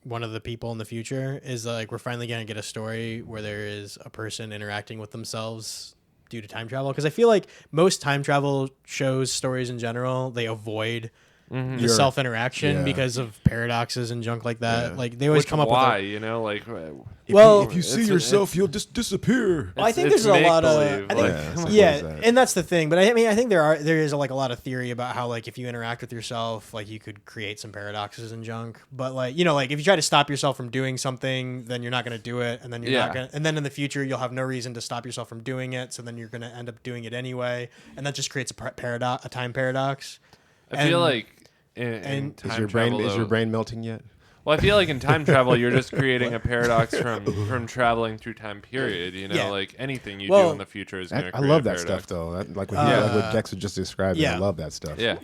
one of the people in the future is like we're finally going to get a story where there is a person interacting with themselves due to time travel, because I feel like most time travel shows, stories in general, they avoid the Your- self interaction yeah. because of paradoxes and junk like that. Yeah. Like they always Which come up why, with like Well, if you see it's- yourself, you'll just disappear. Well, I think it's there's a lot of. make-believe, I think, like, come on. yeah, What is that? and that's the thing. But I mean, I think there is like a lot of theory about how like if you interact with yourself, like you could create some paradoxes and junk. But like like if you try to stop yourself from doing something, then you're not going to do it, and then you're not going. And then in the future, you'll have no reason to stop yourself from doing it. So then you're going to end up doing it anyway, and that just creates a time paradox. I feel And- like in time Is your travel, though- brain melting yet? Well, I feel like in time travel, you're just creating a paradox from traveling through time period. Yeah. Like anything you do Well, in the future is going to I create love a that paradox. stuff though. Like what Dexter just described. yeah. I love that stuff. Yeah.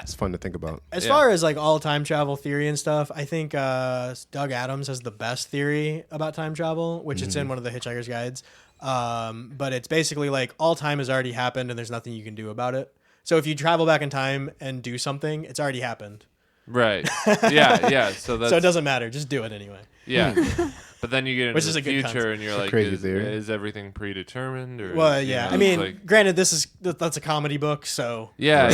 It's fun to think about. As Yeah. far as like all time travel theory and stuff, I think Doug Adams has the best theory about time travel, which it's in one of the Hitchhiker's Guides. But it's basically like all time has already happened and there's nothing you can do about it. So if you travel back in time and do something, it's already happened. Right. Yeah. So that's So it doesn't matter. Just do it anyway. yeah. But then you get into Which is the a good future concept. and you're like, crazy theory. is everything predetermined? Or, Well, you yeah. know, I mean, it's like- granted, that's a comedy book, so yeah.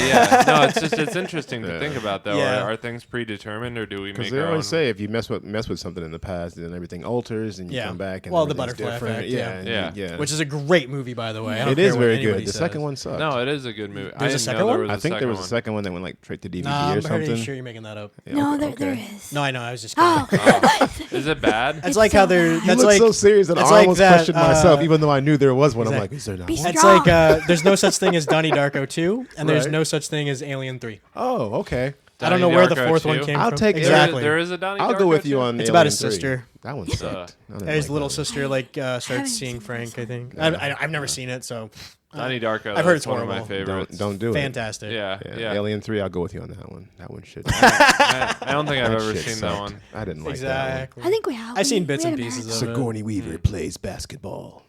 No, it's interesting to think about though. Yeah. Are things predetermined or do we Because make they our always own? say if you mess with something in the past, then everything alters and you Yeah. come back and Well, the everything's butterfly different. effect, Yeah, yeah. and yeah. which is a great movie, by the way. I don't It care is what very anybody good. The says. second one sucked. No, it is a good movie. There's a I didn't second know there one? was I a think there was a one. second one that went like straight to DVD No, or I'm something. pretty sure you're making that up. Yeah, No, okay, there okay. is. No, I know. I was just kidding. Oh, Is it bad? That's It's like so how they're. bad. You That's look like so serious that it's I like almost that, questioned myself, even though I knew there was one. I'm like, Exactly. is there not Be one? It's strong. like there's no such thing as Donnie Darko 2, and there's Right. no such thing as Alien 3. Oh, okay. I don't know Donnie where the Darko fourth one 2? came I'll from. take it. Exactly. There is a Donnie I'll Darko go with you too? on. It's about Alien his 3. sister. That one sucked. I didn't His like little that. sister haven't starts seeing seen Frank. this I think. Yeah. I've never seen it, so Donnie Darko. I've heard it's that's one of my horrible. favorites. Don't do it. fantastic. Yeah. Alien 3, I'll go with you on that one. That one should. I don't think I've that ever shit seen sucked. that one. I didn't like Exactly. I think we have. I've seen We bits had and a pieces match. of that it. one. Sigourney Weaver plays basketball.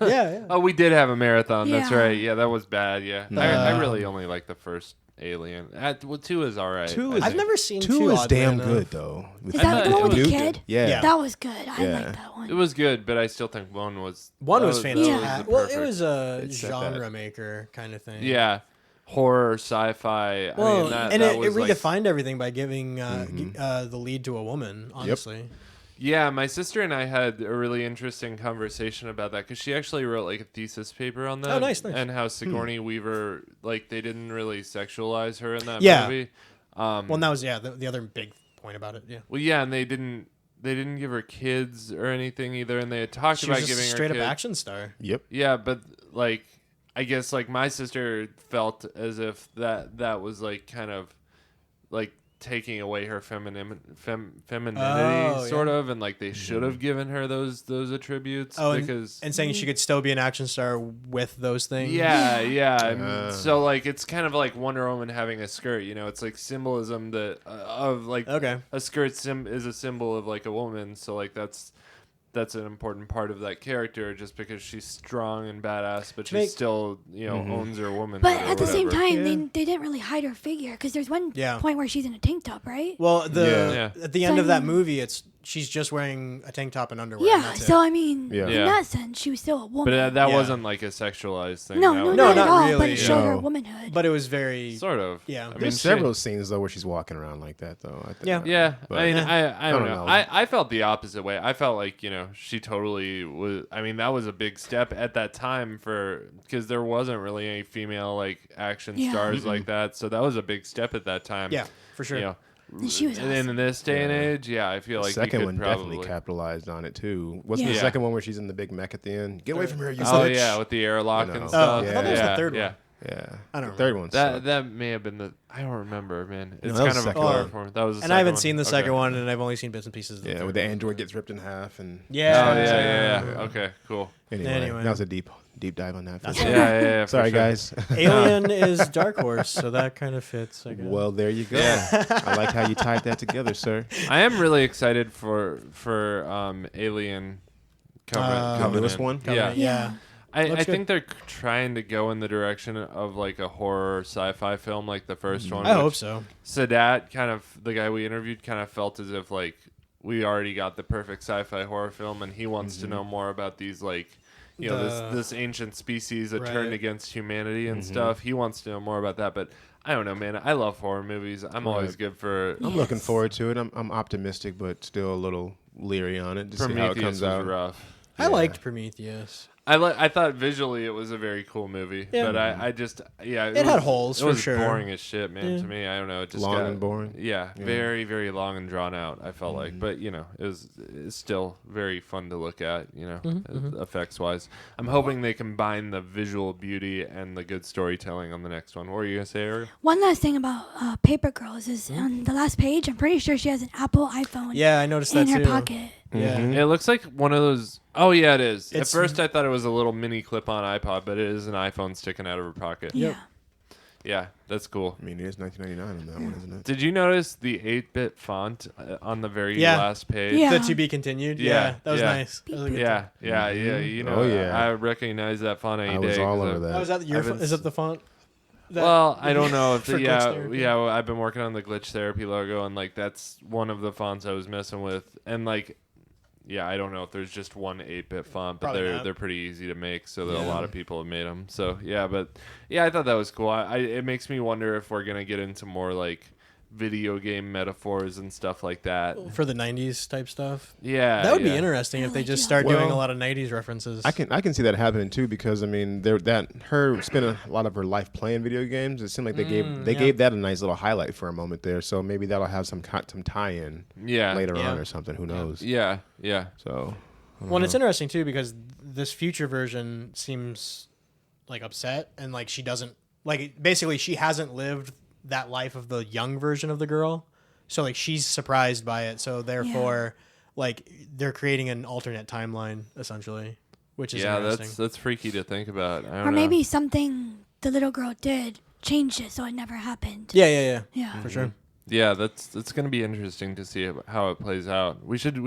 Yeah. Oh, we did have a marathon. That's Yeah. right. Yeah, that was bad. Yeah, I really only like the first Alien. Well, 2 is all right. Two I is- I've think. never seen 2 is oddly damn enough. good though. With Is that the one with the Newt. kid? Yeah. That was good. I Yeah. like that one. It was good, but I still think 1 was. One was that fantastic. Yeah. the Well, it perfect- was a It's set genre that. maker kind of thing. Yeah, horror, sci-fi. I Well, mean, that and it was like- redefined everything by giving the lead to a woman. Honestly. Yeah, my sister and I had a really interesting conversation about that because she actually wrote like a thesis paper on that. Oh, nice. And how Sigourney Weaver, like, they didn't really sexualize her in that Yeah. movie. Well, and that was the other big point about it. Yeah. Well, yeah, and they didn't give her kids or anything either, and they had talked She about was just giving a her straight up kids. action star. Yep. Yeah, but like, I guess like my sister felt as if that was like kind of like taking away her femininity, sort of, and like they should have given her those attributes because and saying she could still be an action star with those things. yeah. And so like it's kind of like Wonder Woman having a skirt, you know, it's like symbolism that of like Okay. a skirt is a symbol of like a woman, so like that's an important part of that character just because she's strong and badass, but she still, you know, owns her womanhood. But at the same whatever. time, they didn't really hide her figure because there's one point where she's in a tank top, right? Well, Yeah. at the end of that movie, she's just wearing a tank top and underwear. Yeah, and that's so it. I mean, Yeah. in that sense, she was still a woman. But that Yeah. wasn't like a sexualized thing. no, That no, was- not not at all. really. But it showed her No. womanhood. But it was very. Sort of. Yeah. I mean, There's several scenes though where she's walking around like that though. I think. Yeah. Yeah, But- I mean, I don't know. know. I felt the opposite way. I felt like, you know, she totally was. I mean, that was a big step at that time because there wasn't really any female like action Yeah. stars like that. So that was a big step at that time. Yeah, for sure. You know, And she was and in this day and age, I feel The like second you one could probably definitely capitalized on it too. Wasn't the Yeah. second one where she's in the big mech at the end? Get away from her, you Oh bitch. yeah, with the airlock You know. and Oh, stuff. I thought that was the yeah, third yeah. one. Yeah. I don't The third one. That sucked. that may have been the. I don't remember, man. It's that was kind of a the second blur one. for me. That was. The And I haven't second seen the one. second Okay. one, and I've only seen bits and pieces. Of the Yeah, third where the one. android gets ripped in half and Yeah. Oh yeah. Okay, cool. Anyway, that was a deep dive on that. for sure. Yeah. for Sorry, sure. guys. Alien is Dark Horse, so that kind of fits. I guess. Well, there you go. Yeah. I like how you tied that together, sir. I am really excited for Alien The coming newest in. one? Yeah. Yeah. I Looks think they're trying to go in the direction of like a horror sci-fi film, like the first one. I hope which so. Sadat, kind of the guy we interviewed, kind of felt as if like we already got the perfect sci-fi horror film, and he wants to know more about these like, you know, this ancient species that turned Right. against humanity and stuff. He wants to know more about that, but I don't know, man. I love horror movies. I'm always good for. I'm looking forward to it. I'm optimistic, but still a little leery on it to see how it Prometheus comes was out. rough. I liked Prometheus. I thought visually it was a very cool movie, Yeah. but I just it had was- holes, It for was sure. boring as shit, man. Yeah. To me, I don't know. It just Long got, and boring? Yeah, Yeah. very very long and drawn out. I felt like, but you know, it's still very fun to look at. You know, effects wise. I'm hoping they combine the visual beauty and the good storytelling on the next one. What were you gonna say, Ariel? One last thing about Paper Girls is on the last page, I'm pretty sure she has an Apple iPhone Yeah, I noticed in that her too. pocket. Yeah. It looks like one of those. Oh yeah, it is. At It's- first, I thought it was a little mini clip-on iPod, but it is an iPhone sticking out of her pocket. Yeah. Yeah, that's cool. I mean, it is 1999 on that one, isn't it? Did you notice the 8-bit font on the very Yeah. last page? Yeah. The to be continued. Yeah, Yeah, that was yeah. nice. That was a good Yeah, time. yeah. You know, Oh, yeah. I recognize that font any I day. was all 'cause over I- that. Oh, is that your? I've been Is it the font? That- Well, I don't know if For glitch therapy? well, I've been working on the glitch therapy logo, and like that's one of the fonts I was messing with, and like, yeah, I don't know if there's just one 8-bit font, but Probably not. they're pretty easy to make, so that a Yeah. lot of people have made them. So yeah, but yeah, I thought that was cool. It makes me wonder if we're gonna get into more like video game metaphors and stuff like that. for the '90s type stuff. Yeah, That would be yeah. interesting if they like just that. start doing a Well, lot of '90s references. I can see that happening too because I mean, her spending a lot of her life playing video games. It seemed like they yeah. gave that a nice little highlight for a moment there. So maybe that'll have some tie-in Yeah, later Yeah. on or something. Who knows? yeah. So Well, and it's interesting too because this future version seems like upset and like she doesn't like basically she hasn't lived that life of the young version of the girl, so like she's surprised by it. So therefore, like they're creating an alternate timeline essentially, which is Yeah, interesting. that's freaky to think about. I don't Or know. maybe something the little girl did changed it so it never happened. Yeah, Yeah. for sure. Yeah, that's going to be interesting to see how it plays out. We should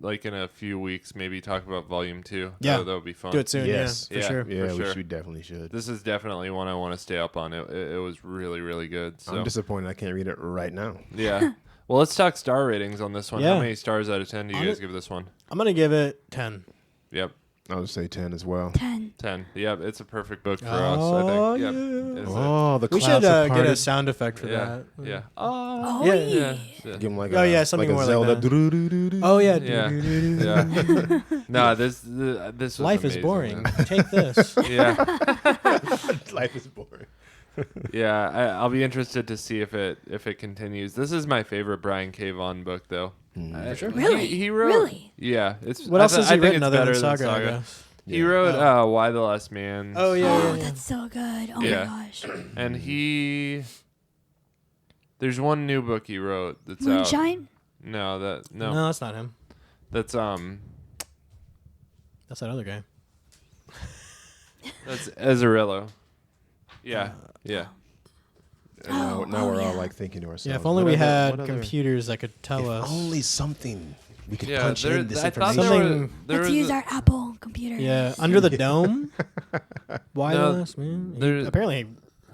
like in a few weeks maybe talk about Volume 2. Yeah. that would be fun. Do it soon. Yes. Yeah, for Yeah. sure. yeah, for sure. we definitely should. This is definitely one I want to stay up on. It was really really good. So I'm disappointed I can't read it right now. yeah. Well, let's talk star ratings on this one. Yeah. How many stars out of 10 do you I'm guys a- give this one? I'm gonna give it 10. Yep. I would say 10 as well. 10. 10. Yep, it's a perfect book for Oh, us, I think. yeah. Yep. It's Oh, the We clouds should have get a parted. sound effect for yeah. that. Yeah. Oh, Yeah. yeah. Yeah. Give him like Oh, a, yeah, something like a more Zelda. like that. doo-doo-doo-doo-doo. Oh yeah. Yeah. Do-do-do-do-do. Yeah. No, this was Life is amazing, boring. man. Take this. Yeah. Life is boring. Yeah, I'll be interested to see if it continues. This is my favorite Brian K. Vaughan book, though. For sure. Really? He wrote. Really? Yeah, it's. What else has he I think written it's other better than Saga? I guess. He Yeah. wrote Why the Last Man. Oh yeah. Oh, yeah, yeah. that's so good. Oh Yeah. my gosh. And there's one new book he wrote that's out. Moonshine? No, No, that's not him. that's That's that other guy. that's Ezerello. Yeah, yeah. And now, Oh, now we're all yeah. like thinking to ourselves. Yeah, if only what we other- had what other- computers that could tell If us. only something we could Yeah, punch there- in this I thought information. there Let's was use our Apple computer. Yeah, Under the Dome. Why No, the last man? He there's- apparently he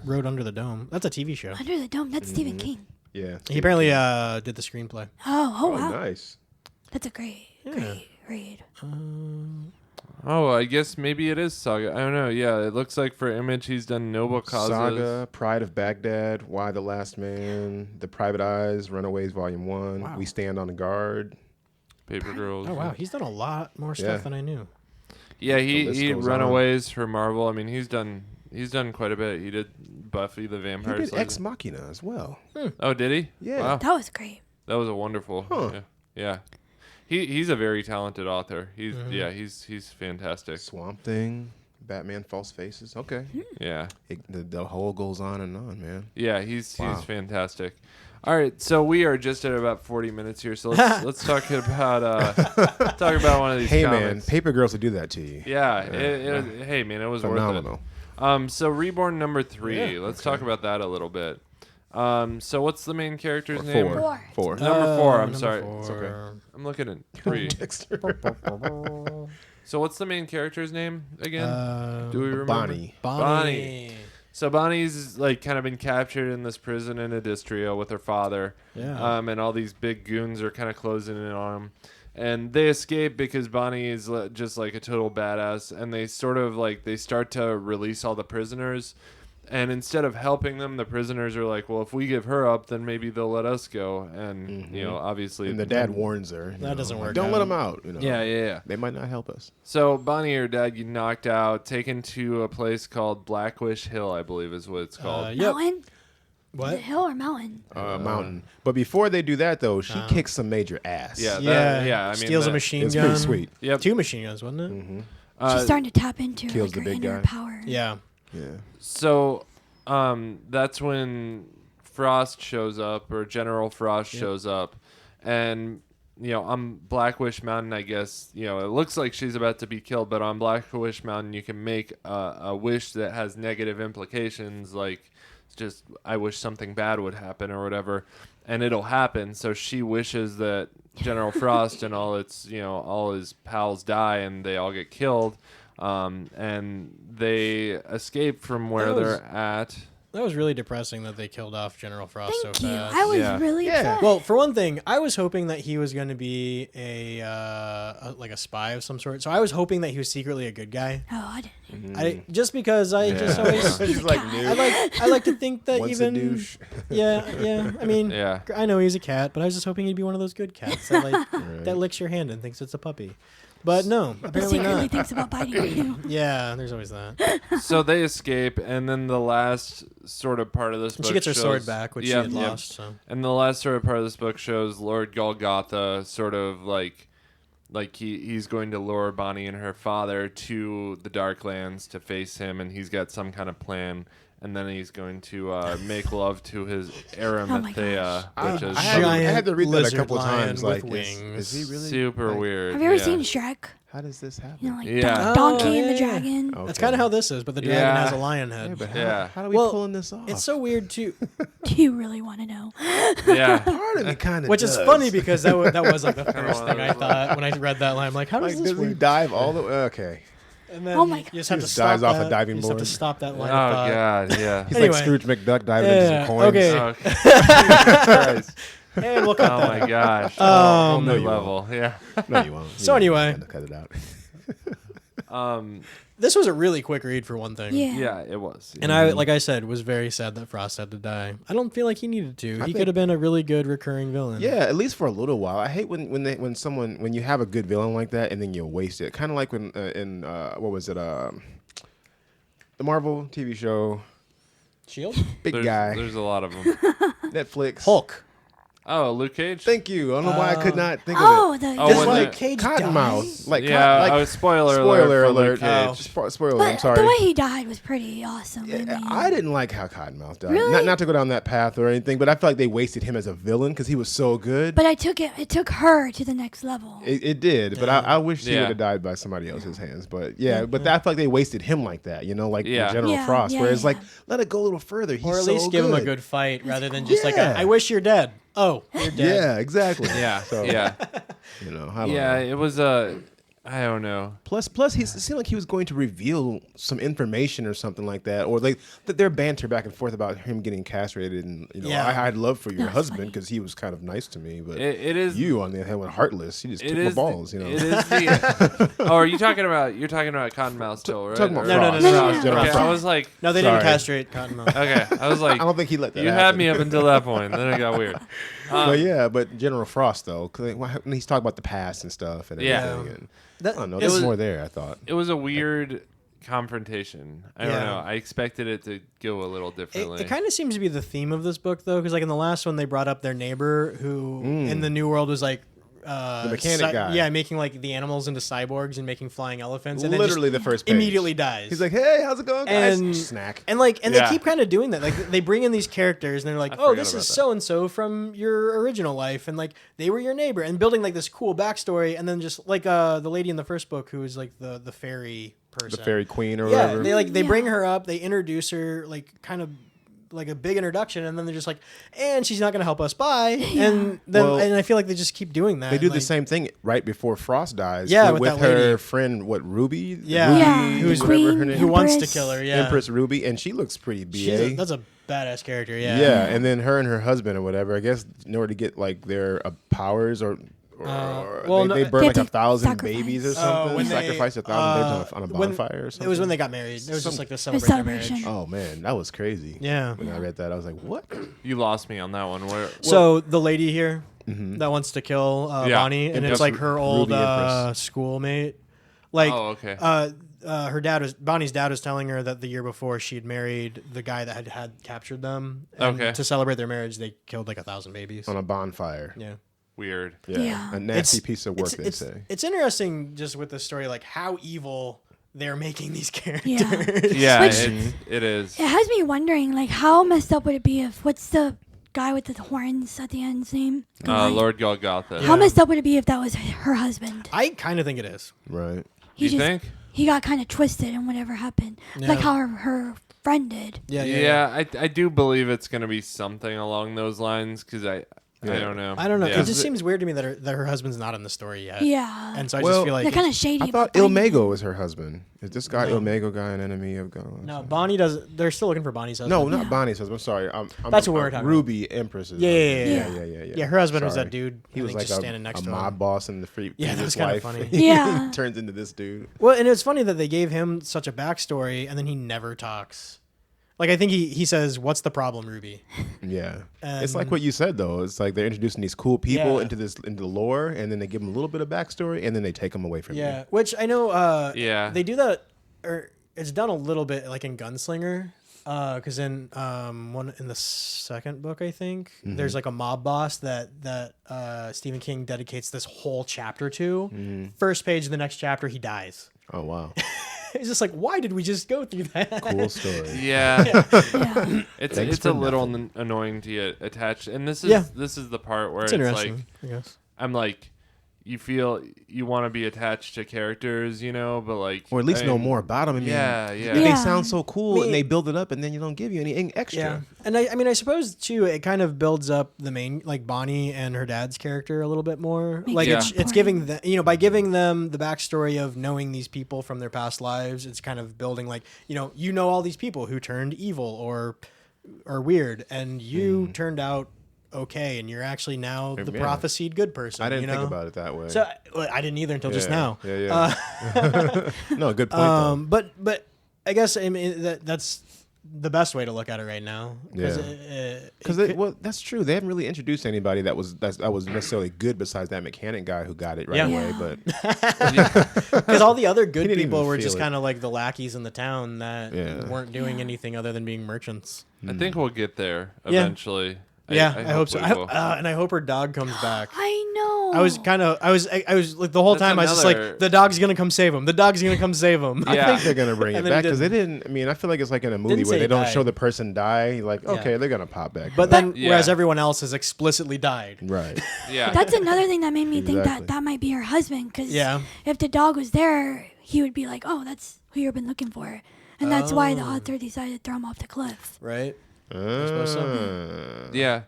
wrote Under the Dome. That's a TV show. Under the Dome. That's Stephen King. Yeah. He apparently did the screenplay. Oh Oh, wow. nice. That's a great read. Oh, I guess maybe it is Saga. I don't know. Yeah, it looks like for Image he's done Noble Causes. Saga, Pride of Baghdad, Why the Last Man, The Private Eyes, Runaways Volume 1, Wow. We Stand on the Guard. Paper Girls. Oh wow, he's done a lot more stuff Yeah. than I knew. Yeah, The list he goes Runaways for Marvel. I mean, he's done quite a bit. He did Buffy the He Vampire did Slayer. Ex Machina as well. Oh, did he? Yeah. Wow. That was great. That was a wonderful. Huh. Yeah. He's a very talented author. He's Mm-hmm. he's fantastic. Swamp Thing, Batman False Faces. Okay. Yeah. The whole goes on and on, man. Yeah, he's Wow. fantastic. All right, so we are just at about 40 minutes here. So let's talk about one of these Hey, man, comics. Paper Girls would do that to you. Yeah, hey man, it was Phenomenal. worth it. So Reborn number 3. Yeah, Let's talk about that a little bit. So what's the main character's Or name? four. Four. Number 4. I'm number sorry. 4. It's okay. I'm looking at 3. Dexter. So what's the main character's name again? Do we remember? Bonnie. Bonnie. So Bonnie's like kind of been captured in this prison in Adistria with her father. Yeah. And all these big goons are kind of closing in on them. And they escape because Bonnie is just like a total badass. And they start to release all the prisoners. And instead of helping them, the prisoners are like, well, if we give her up, then maybe they'll let us go. And, you know, obviously. And the dad warns her. That doesn't work Don't out. let them out. You know. Yeah. They might not help us. So Bonnie and her dad get knocked out, taken to a place called Blackwish Hill, I believe is what it's called. Yep. Mountain? Is What? it hill or mountain? Mountain. But before they do that, though, she kicks some major ass. Yeah. Yeah. I mean, Steals a machine It's gun. pretty sweet. Yep. 2 machine guns, wasn't it? She's starting to tap into kills like, the her big inner guy. power. Yeah. Yeah. So that's when Frost shows up, or General Frost shows up, and you know, on Blackwish Mountain, I guess, you know, it looks like she's about to be killed, but on Blackwish Mountain, you can make a wish that has negative implications, like just I wish something bad would happen or whatever, and it'll happen. So she wishes that General Frost and all his pals die and they all get killed. And they escape from where That was- they're at. That was really depressing that they killed off General Frost Thank so you. fast. I was Yeah. really Yeah. upset. Well, for one thing, I was hoping that he was going to be like a spy of some sort. So I was hoping that he was secretly a good guy. Oh, I didn't. Just because I just always She's like new. I like to think that Once even a douche. yeah. I mean, Yeah. I know he's a cat, but I was just hoping he'd be one of those good cats that that licks your hand and thinks it's a puppy. But no, But apparently secretly not. thinks about biting you. Yeah, there's always that. So they escape, and then the last sort of part of this And book she gets her sword shows- back, which Yep, she had yep. lost. So And the last sort of part of this book shows Lord Golgotha sort of like he's going to lure Bonnie and her father to the Darklands to face him, and he's got some kind of plan. And then he's going to make love to his Arimathea, which is I had to read that a Giant couple lizard times. lion Like, with wings. is he really? super weird. Have you ever yeah. seen Shrek? How does this happen? You know, like Yeah. Donkey and yeah, the yeah. Dragon. Okay. that's kind of how this is, but the dragon Yeah. has a lion head. Yeah, but Yeah. how are we Well, pulling this off? It's so weird too, Do you really want to know? Yeah. Part of me kind of which is funny because that was like the Kinda first one of thing I those, thought when I read that line. I'm like, how does Like, this does he work? dive all the way? Okay. And then Oh my you God. just have He to just stop dives off a that. diving You just have to board. stop that Oh line of thought. God, yeah. He's Anyway. like Scrooge McDuck diving into Yeah, some coins. okay. Okay. Christ. And we'll cut Oh that. my gosh. Um, Whole No, new you level. Yeah. No, you won't. So anyway. cut it out. This was a really quick read for one thing. Yeah. Yeah, it was. And I, like I said, was very sad that Frost had to die. I don't feel like he needed to. He could have been a really good recurring villain. Yeah, at least for a little while. I hate when you have a good villain like that and then you waste it. Kind of like when in what was it? The Marvel TV show, Shield? big guy, There's a lot of them. Netflix. Hulk. Oh, Luke Cage. Thank you. I don't know why I could not think Oh, of it. the Oh, Just when like the- Cage Cottonmouth. Like Yeah. Spoiler spoiler alert. For alert. Luke Cage. Spoiler alert. but I'm sorry. the way he died was pretty awesome. I mean, I didn't like how Cottonmouth died. Really? Not to go down that path or anything, but I feel like they wasted him as a villain because he was so good. but it took her to the next level. It did, but I wish he Yeah. would have died by somebody else's hands. But yeah, but I feel like they wasted him like that, like Yeah. General Yeah, Frost. yeah, Whereas yeah. like let it go a little further. He's Or at so least give him a good fight rather than just like, Yeah. I wish you're dead. Oh, you're dead. Yeah, exactly. Yeah. So Yeah. I don't Yeah. know. It was I don't know. Plus, it seemed like he was going to reveal some information or something like that, or like their banter back and forth about him getting castrated, and Yeah. I'd love for your That's husband funny. because he was kind of nice to me, but It is. you on the other hand were heartless. You just It took my is. balls, It is the. Oh, are you talking about? You're talking about Cottonmouth still, right? Talking about Or- No, no, Frost. no, no, no, General Okay, I Frost. was like, No, they didn't Sorry. castrate Cottonmouth. okay, I was like, I don't think he let that. you had happen. me up until that point. Then it got weird. But General Frost though, 'cause when he's talking about the past and stuff and Yeah. everything, and That- I don't know, it there's was- more there. I thought. It was a weird confrontation. I don't Yeah. know. I expected it to go a little differently. It kind of seems to be the theme of this book, though, because like in the last one, they brought up their neighbor who in the New World was like The mechanic guy. Yeah, making like the animals into cyborgs and making flying elephants, and then Literally just the first page. immediately dies. He's like, "Hey, how's it going, guys?" And- Snack. And like, and Yeah. they keep kind of doing that. Like, they bring in these characters, and they're like, I "Oh, forgot this about is that. so and so from your original life," and like they were your neighbor, and building like this cool backstory, and then just like the lady in the first book who is like the fairy person, The fairy queen or yeah, whatever. they bring Yeah. her up, they introduce her, like kind of like a big introduction, and then they're just like, and she's not going to help us. Bye. And then Well, and I feel like they just keep doing that. They do like, the same thing right before Frost dies. Yeah, with with that her lady. friend, what Ruby? Yeah. Ruby, Yeah, who's whatever her Queen, name. who wants to Empress. kill her. Yeah, Empress Ruby, and she looks pretty ba. that's a badass character. Yeah. Yeah, and then her and her husband or whatever. I guess in order to get like their powers or well, they no, burn They like have to 1,000 sacrifice. babies or Oh, something. when they, Sacrifice 1,000 babes on a when- bonfire or something. It was when they got married. It was just like the celebrate their marriage. celebration. Oh man, that was crazy. Yeah. When I read that, I was like, "What?" You lost me on that one. Where? So the lady here that wants to kill Yeah. Bonnie, and Empress it's like her old Ruby Empress. schoolmate. Like, Oh, okay. her dad was Bonnie's dad was telling her that the year before she'd married the guy that had captured them. And Okay. To celebrate their marriage, they killed like 1,000 babies. On a bonfire. Yeah. Weird. Yeah. A nasty piece of work, they it's, say. It's interesting just with this story, like how evil they're making these characters. Yeah, Which- it is. It has me wondering, like, how messed up would it be if what's the guy with the horns at the end's name? Lord Golgotha. How messed up would it be if that was her husband? I kind of think it is. Right. He You just think? he got kind of twisted and whatever happened, like Yeah. how her friend did. Yeah, I do believe it's going to be something along those lines because I don't know. I don't know. Yeah. It just seems weird to me that her husband's not in the story yet. Yeah, And so I Well, just feel like they're kind of shady. I about thought Il finding Mago him. was her husband. Is this guy Il Mago guy an enemy of God? no, Bonnie does. They're still looking for Bonnie's husband. No, not Bonnie's husband. I'm sorry. That's what we're talking about. Ruby Empress's. Yeah. husband. Yeah. Yeah, her husband was Sorry. that dude. He I was think, like just a standing next to mob him. boss in the free. Yeah, that was kinda funny. Yeah. He turns into this dude. Well, and it's funny that they gave him such a backstory, and then he never talks. Like I think he says, "What's the problem, Ruby?" Yeah, And- it's like what you said though. It's like they're introducing these cool people Yeah. into the lore, and then they give them a little bit of backstory, and then they take them away from Yeah, you. which I know. Yeah. they do that, or it's done a little bit like in Gunslinger. Because in the second book, I think there's like a mob boss that Stephen King dedicates this whole chapter to. First page of the next chapter, he dies. Oh wow, It's just like, why did we just go through that? cool story. Yeah, Yeah. it's Thanks a for little nothing. annoying to get attached, and this is Yeah. this is the part where It's it's interesting. like I guess. I'm like, you feel you want to be attached to characters, but like, Or at least know more about them. I mean, Yeah. They Yeah. sound so cool, Me- and they build it up, and then you don't give you any extra. Yeah, and I mean, I suppose too, it kind of builds up the main, like Bonnie and her dad's character a little bit more. Like Yeah. it's giving them, by giving them the backstory of knowing these people from their past lives, it's kind of building like, all these people who turned evil or weird, and you turned out okay, and you're actually now the Yeah. prophesied good person. I didn't you know? think about it that way. So I didn't either until just now. Yeah. No, good point. Though. But I guess I mean that's the best way to look at it right now. Because that's true. They haven't really introduced anybody that was necessarily good besides that mechanic guy who got it right away. But because all the other good didn't people even were feel just it. kind of like the lackeys in the town that weren't doing anything other than being merchants. I think we'll get there eventually. I hope so. we will. And I hope her dog comes back. I know. I was like the whole That's time I was just another- like, the dog's gonna come save him. The dog's gonna come save him. I Yeah. think they're gonna bring And it then he back because they didn't. didn't. I mean, I feel like it's like in a movie Didn't where say they don't die. show the person die. Like, okay, they're gonna pop back. But then, Yeah. whereas everyone else has explicitly died. right. Yeah. That's another thing that made me think Exactly. that might be her husband. Because Yeah. if the dog was there, he would be like, "Oh, that's who you've been looking for," and that's why the author decided to throw him off the cliff. Right. suppose Yeah.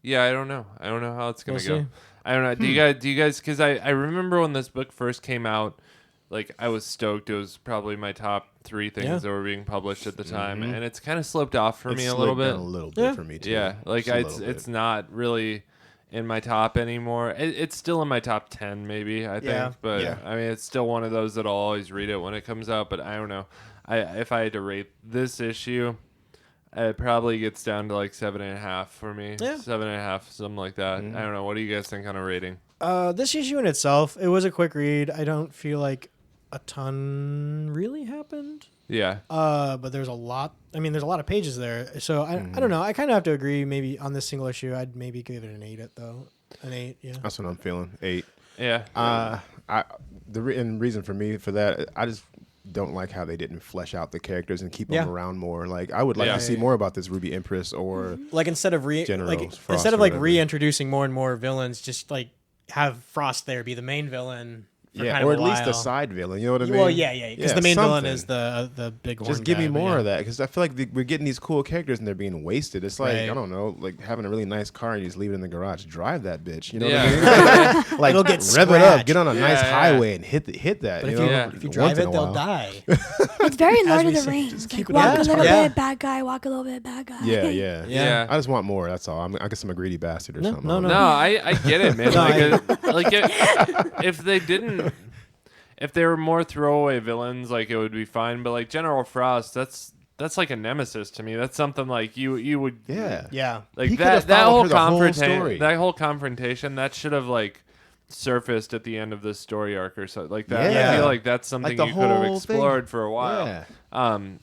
Yeah, I don't know. I don't know how it's going to We'll go. see. I don't know. Do you guys, because I remember when this book first came out, like I was stoked. It was probably my top 3 things that were being published at the time. And it's kind of slipped off for me a little bit. A little bit for me too. Yeah. Like Just a it's little bit. not really in my top anymore. It's still in my top 10 maybe, I think. Yeah. But Yeah. I mean, it's still one of those that I'll always read it when it comes out. But I don't know. If I had to rate this issue, it probably gets down to like 7.5 for me. Yeah. 7.5, something like that. I don't know. What do you guys think on a rating? This issue in itself, it was a quick read. I don't feel like a ton really happened. Yeah. But there's a lot. I mean, there's a lot of pages there. So I don't know. I kind of have to agree. Maybe on this single issue, I'd maybe give it an 8. An 8. Yeah. That's what I'm feeling. 8. Yeah. The reason for me for that, I just don't like how they didn't flesh out the characters and keep them around more. Like I would like to see more about this Ruby Empress or Like instead of General Frost instead of or like whatever. reintroducing more and more villains, just like have Frost there be the main villain. For kind or of at a least the while. side villain. You know what I mean? Well, yeah. Because the main villain something. is the big horn Just give me guy, but more yeah. of that because I feel like we're getting these cool characters and they're being wasted. It's like Right. I don't know, like having a really nice car and you just leave it in the garage. Drive that bitch. You know Yeah. what I mean? Like It'll get rev it up, scratched. get on a nice Yeah, yeah. highway and hit that. But you if know? you, Yeah. if you Once drive in it, a they'll while. die. It's very Lord we of the say, Rings. just Like, keep it walk in a the little Yeah. bit, bad guy. Walk a little bit, bad guy. Yeah. Yeah. I just want more. That's all. I guess I'm a greedy bastard or something. no. No, I get it, man. If they were more throwaway villains, like it would be fine. But like General Frost, that's like a nemesis to me. That's something like you would Yeah. Yeah. like He that could've whole followed her the whole story. that whole confrontation that should have like surfaced at the end of this story arc or something like that. Yeah. I feel like that's something the you could have whole explored thing. for a while. Yeah. And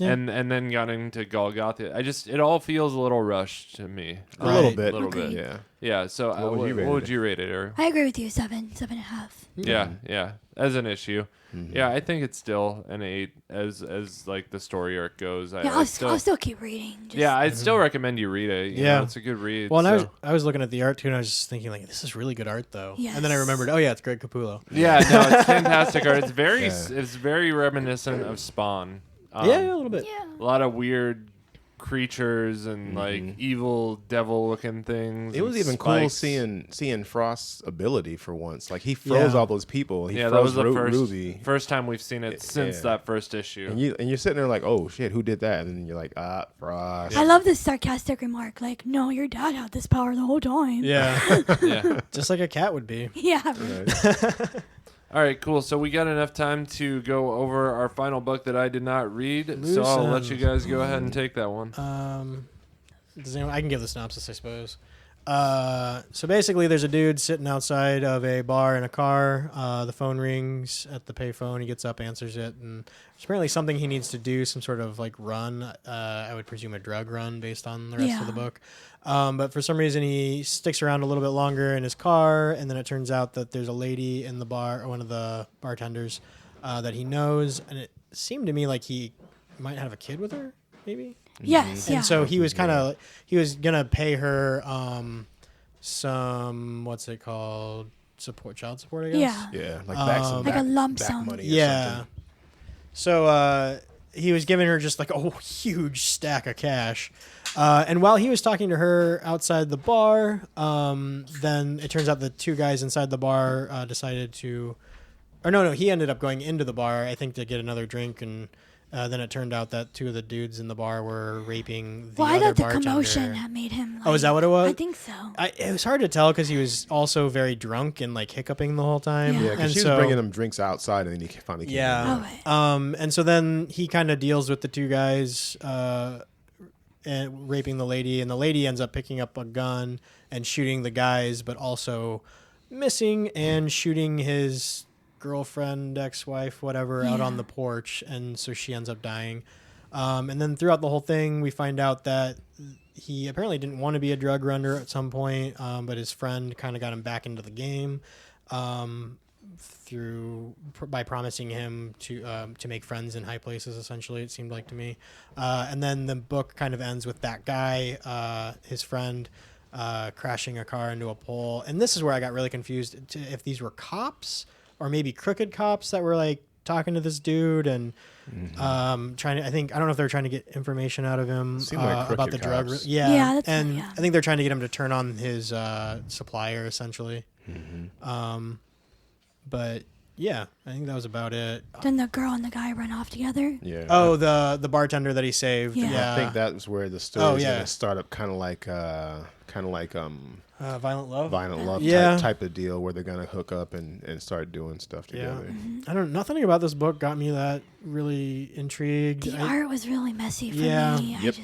then got into Golgotha. It all feels a little rushed to me. A little Right. bit. A little bit. Yeah. Yeah. So What would you rate what would it? you rate it? Or I agree with you. 7.5. yeah. As an issue, yeah, I think it's still an 8 as like the story arc goes. Yeah, I'll still keep reading. Just, Yeah, I'd still recommend you read it. You Yeah. know, it's a good read. Well, and so. I was looking at the art too, and I was just thinking like, this is really good art though. Yes. And then I remembered, oh yeah, it's Greg Capullo. Yeah, no, it's fantastic art. It's very Yeah. it's very reminiscent of Spawn. Yeah, a little bit. yeah. A lot of weird creatures and like evil devil looking things. It and was even cool spikes. seeing Frost's ability for once. Like he froze Yeah. all those people. He Yeah, that froze was the Ruby. first time we've seen it since yeah. that first issue. And you're sitting there like, oh shit, who did that? And then you're like, Frost. I love this sarcastic remark. Like, no, your dad had this power the whole time. Yeah. Yeah. Just like a cat would be. Yeah. All right, cool. So we got enough time to go over our final book that I did not read. So I'll let you guys go ahead and take that one. I can give the synopsis, I suppose. So basically, there's a dude sitting outside of a bar in a car. The phone rings at the payphone. He gets up, answers it, and it's apparently something he needs to do, some sort of like run. I would presume a drug run based on the rest of the Yeah. book. But for some reason, he sticks around a little bit longer in his car, and then it turns out that there's a lady in the bar, or one of the bartenders, that he knows, and it seemed to me like he might have a kid with her, maybe. Yes. And Yeah. so he was he was gonna pay her some, what's it called, child support, I guess. Yeah. Yeah, like back some Like a lump back sum. money. Or Yeah. something. So he was giving her just like a huge stack of cash. And while he was talking to her outside the bar, then it turns out the two guys inside the bar decided to, or no, he ended up going into the bar, I think, to get another drink, and Then it turned out that 2 of the dudes in the bar were raping the Well, I other thought the bartender. commotion had made him. Like, Oh, is that what it was? I think so. It was hard to tell because he was also very drunk and like hiccuping the whole time. Yeah. Yeah, because and she was so, bringing them drinks outside, and then he finally came in. Yeah. Oh, And so then he kind of deals with the 2 guys and raping the lady, and the lady ends up picking up a gun and shooting the guys, but also missing and shooting his girlfriend, ex-wife, whatever, out on the porch, and so she ends up dying. And then throughout the whole thing, we find out that he apparently didn't want to be a drug runner at some point, but his friend kind of got him back into the game by promising him to make friends in high places. Essentially, it seemed like to me. And then the book kind of ends with that guy, his friend, crashing a car into a pole. And this is where I got really confused if these were cops or maybe crooked cops that were like talking to this dude and trying to. I don't know if they're trying to get information out of him Like about the drug. cops. Yeah, that's and yeah. I think they're trying to get him to turn on his supplier essentially. But yeah, I think that was about it. Then the girl and the guy run off together. Yeah. Oh, the bartender that he saved. Yeah. Yeah, I think that was where the story is yeah. going to start up, kind of like Violent Love. Violent Love Yeah. type of deal, where they're going to hook up and start doing stuff Yeah. together. I don't. Nothing about this book got me that really intrigued. The art was really messy for Yeah. me. Yep. I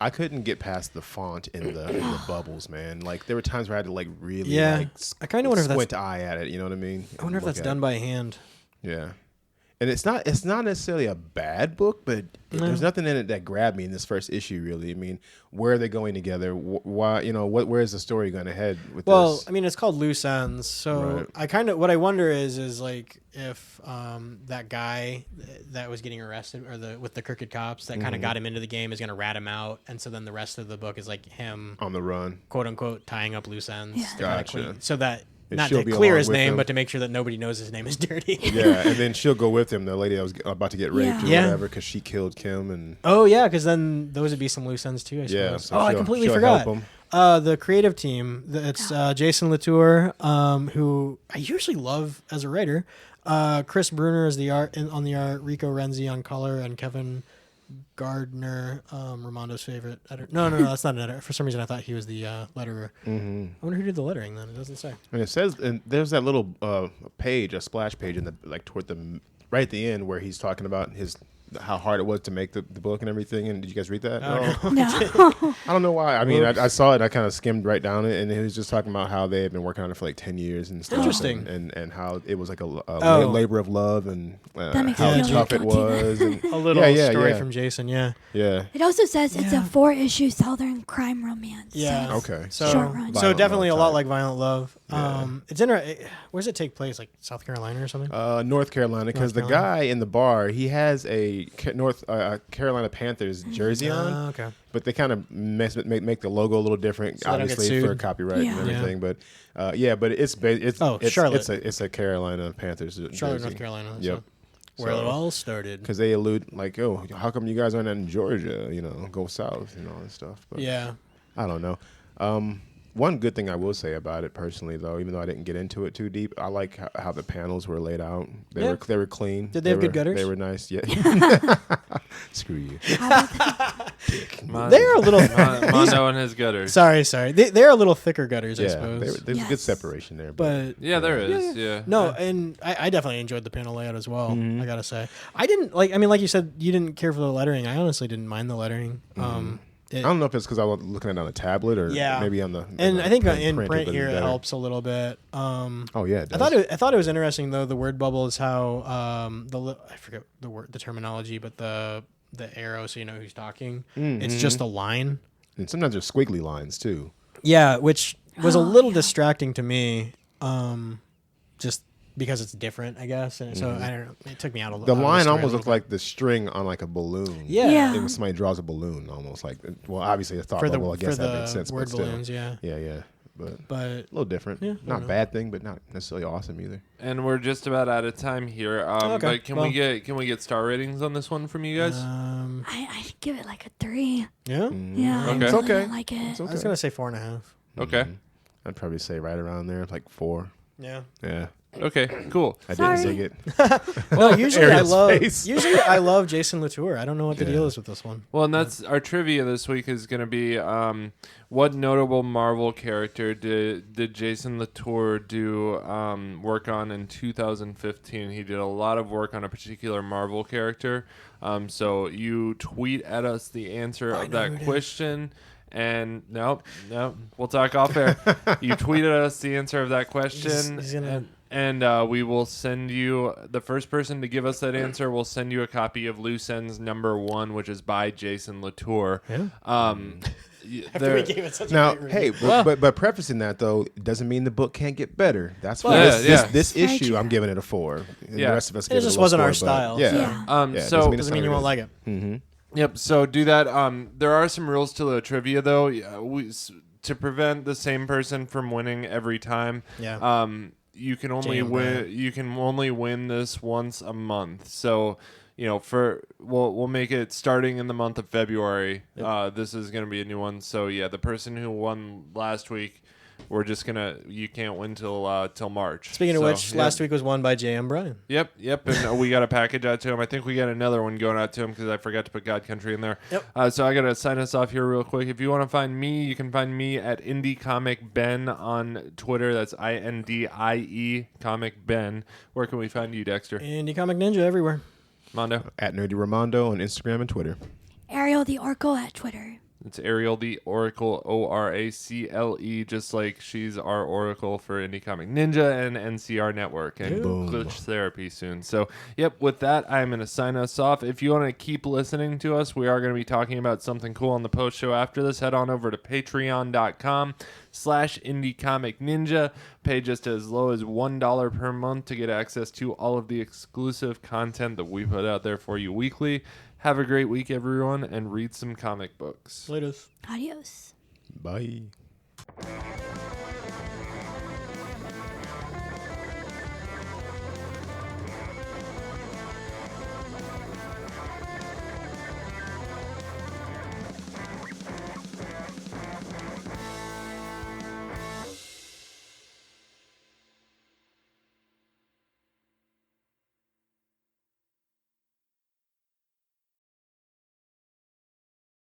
I couldn't get past the font in the bubbles, man. Like there were times where I had to like really Yeah. like I kinda wonder if that's- squint eye at it. You know what I mean? I wonder if Look that's at done it. by hand. Yeah. And it's not necessarily a bad book, but there's nothing in it that grabbed me in this first issue. Really, I mean, where are they going together? Why, where is the story going to head with Well, this? I mean, it's called Loose Ends, so Right. what I wonder is like if that guy that was getting arrested or with the crooked cops that kind of got him into the game is going to rat him out, and so then the rest of the book is like him On the run. quote unquote tying up loose ends, Yeah. to kinda Gotcha. clean- so that And not she'll to be clear along his with name, him. but to make sure that nobody knows his name is dirty. Yeah, and then she'll go with him, the lady that was about to get raped or Yeah. whatever, because she killed Kim. And Oh yeah, because then those would be some loose ends too. I yeah, suppose. so I she'll- completely she'll forgot. help him. The creative team. It's Jason Latour, who I usually love as a writer. Chris Bruner is the art on the art. Rico Renzi on color, and Kevin Gardner, Ramondo's favorite editor. No, that's not an editor. For some reason, I thought he was the letterer. Mm-hmm. I wonder who did the lettering. Then it doesn't say. And it says, and there's that little page, a splash page in the toward the right at the end where he's talking about how hard it was to make the book and everything. And did you guys read that? Oh, No. I don't know why. I mean, I saw it. I kind of skimmed right down it, and he was just talking about how they had been working on it for like 10 years and stuff. Interesting. And how it was like a Oh. labor of love and That makes how me feel tough it guilty then. was. And A little yeah, story yeah. from Jason. Yeah. Yeah. It also says it's Yeah. a 4-issue Southern crime romance. Yeah. Okay. So, Short run. so Violent definitely Love a lot type. like Violent Love. Yeah. It's interesting. Where does it take place? Like South Carolina or something? North Carolina, because the North Carolina. guy in the bar, he has a North Carolina Panthers jersey on, Okay. but they kind of make the logo a little different, So they don't get obviously for sued? copyright Yeah. and Yeah. everything. But but it's Charlotte. it's a Carolina Panthers Charlotte, jersey. North Carolina. Yep. So, where it all started. Because they allude like, oh, how come you guys aren't in Georgia? Go south and all this stuff. But Yeah. I don't know. One good thing I will say about it personally, though, even though I didn't get into it too deep, I like how the panels were laid out. They were clean. Did they have good gutters? They were nice. Yeah. Screw you. They're a little. Mondo and his gutters. Sorry. They're a little thicker gutters, I Yeah, suppose. there's good Yes. separation there. But Yeah, there is. Yeah. no, and I definitely enjoyed the panel layout as well. Mm-hmm. I gotta say, I didn't like. I mean, like you said, you didn't care for the lettering. I honestly didn't mind the lettering. I don't know if it's because I was looking at it on a tablet or maybe on the. And I think in print print would here be it better. helps a little bit. Oh yeah, it I does. thought it was interesting though. The word bubble is how I forget the terminology, but the arrow, so you know who's talking. It's just a line. And sometimes there's squiggly lines too. Yeah, which was a Oh, little yeah. distracting to me, just because it's different, I guess. And so I don't know. It took me out a little. The line almost looked like the string on like a balloon. Yeah. Yeah. When somebody draws a balloon, almost like. Well, obviously a thought for the bubble. I guess for that the makes sense. word but still. balloons. Yeah, Yeah. But but a little different. Yeah, I Not don't bad thing, but not necessarily awesome either. And we're just about out of time here. Okay, But can well- we get star ratings on this one from you guys? I give it like a 3. yeah. Yeah. I Okay. really It's okay. don't like it. I was gonna say 4.5. Okay. I'd probably say right around there, like 4. Yeah. Yeah. Okay, cool. I Sorry. didn't dig it. No, usually Ariel's face. I love Jason Latour. I don't know what the deal is with this one. Well, and that's our trivia this week is going to be what notable Marvel character did Jason Latour do work on in 2015? He did a lot of work on a particular Marvel character. So you tweet at us the answer of that question. And no, we'll talk off air. You tweeted us the answer of that question. He's gonna... And we will send you, the first person to give us that answer, we'll send you a copy of Loose Ends #1, which is by Jason Latour. Yeah. There- we gave it such Now, a great review. hey, but prefacing that though doesn't mean the book can't get better. That's why Well, this Very issue true. I'm giving it a 4. And Yeah. the rest of us It give it just a low wasn't our score, but style. Yeah. Yeah. Yeah, so Doesn't mean you won't like it. Mm-hmm. Yep. So do that. There are some rules to the trivia, though. To prevent the same person from winning every time. Yeah. You can only Jam win. Brand. You can only win this once a month. So, we'll make it starting in the month of February. This is going to be a new one. So yeah, the person who won last week, we're just gonna. You can't win till March. Speaking of So, which, last week was won by J.M. Bryan. Yep, and we got a package out to him. I think we got another one going out to him because I forgot to put God Country in there. Yep. So I got to sign us off here real quick. If you want to find me, you can find me at Indie Comic Ben on Twitter. That's INDIE Comic Ben. Where can we find you, Dexter? Indie Comic Ninja everywhere. Mondo? At Nerdy Ramondo on Instagram and Twitter. Ariel the Oracle at Twitter. It's Ariel the Oracle, ORACLE, just like she's our Oracle for Indie Comic Ninja and NCR Network and Boom. Glitch Therapy soon. So, yep, with that, I'm going to sign us off. If you want to keep listening to us, we are going to be talking about something cool on the post show after this. Head on over to patreon.com/Indie Comic Ninja. Pay just as low as $1 per month to get access to all of the exclusive content that we put out there for you weekly. Have a great week, everyone, and read some comic books. Latest. Adios. Bye.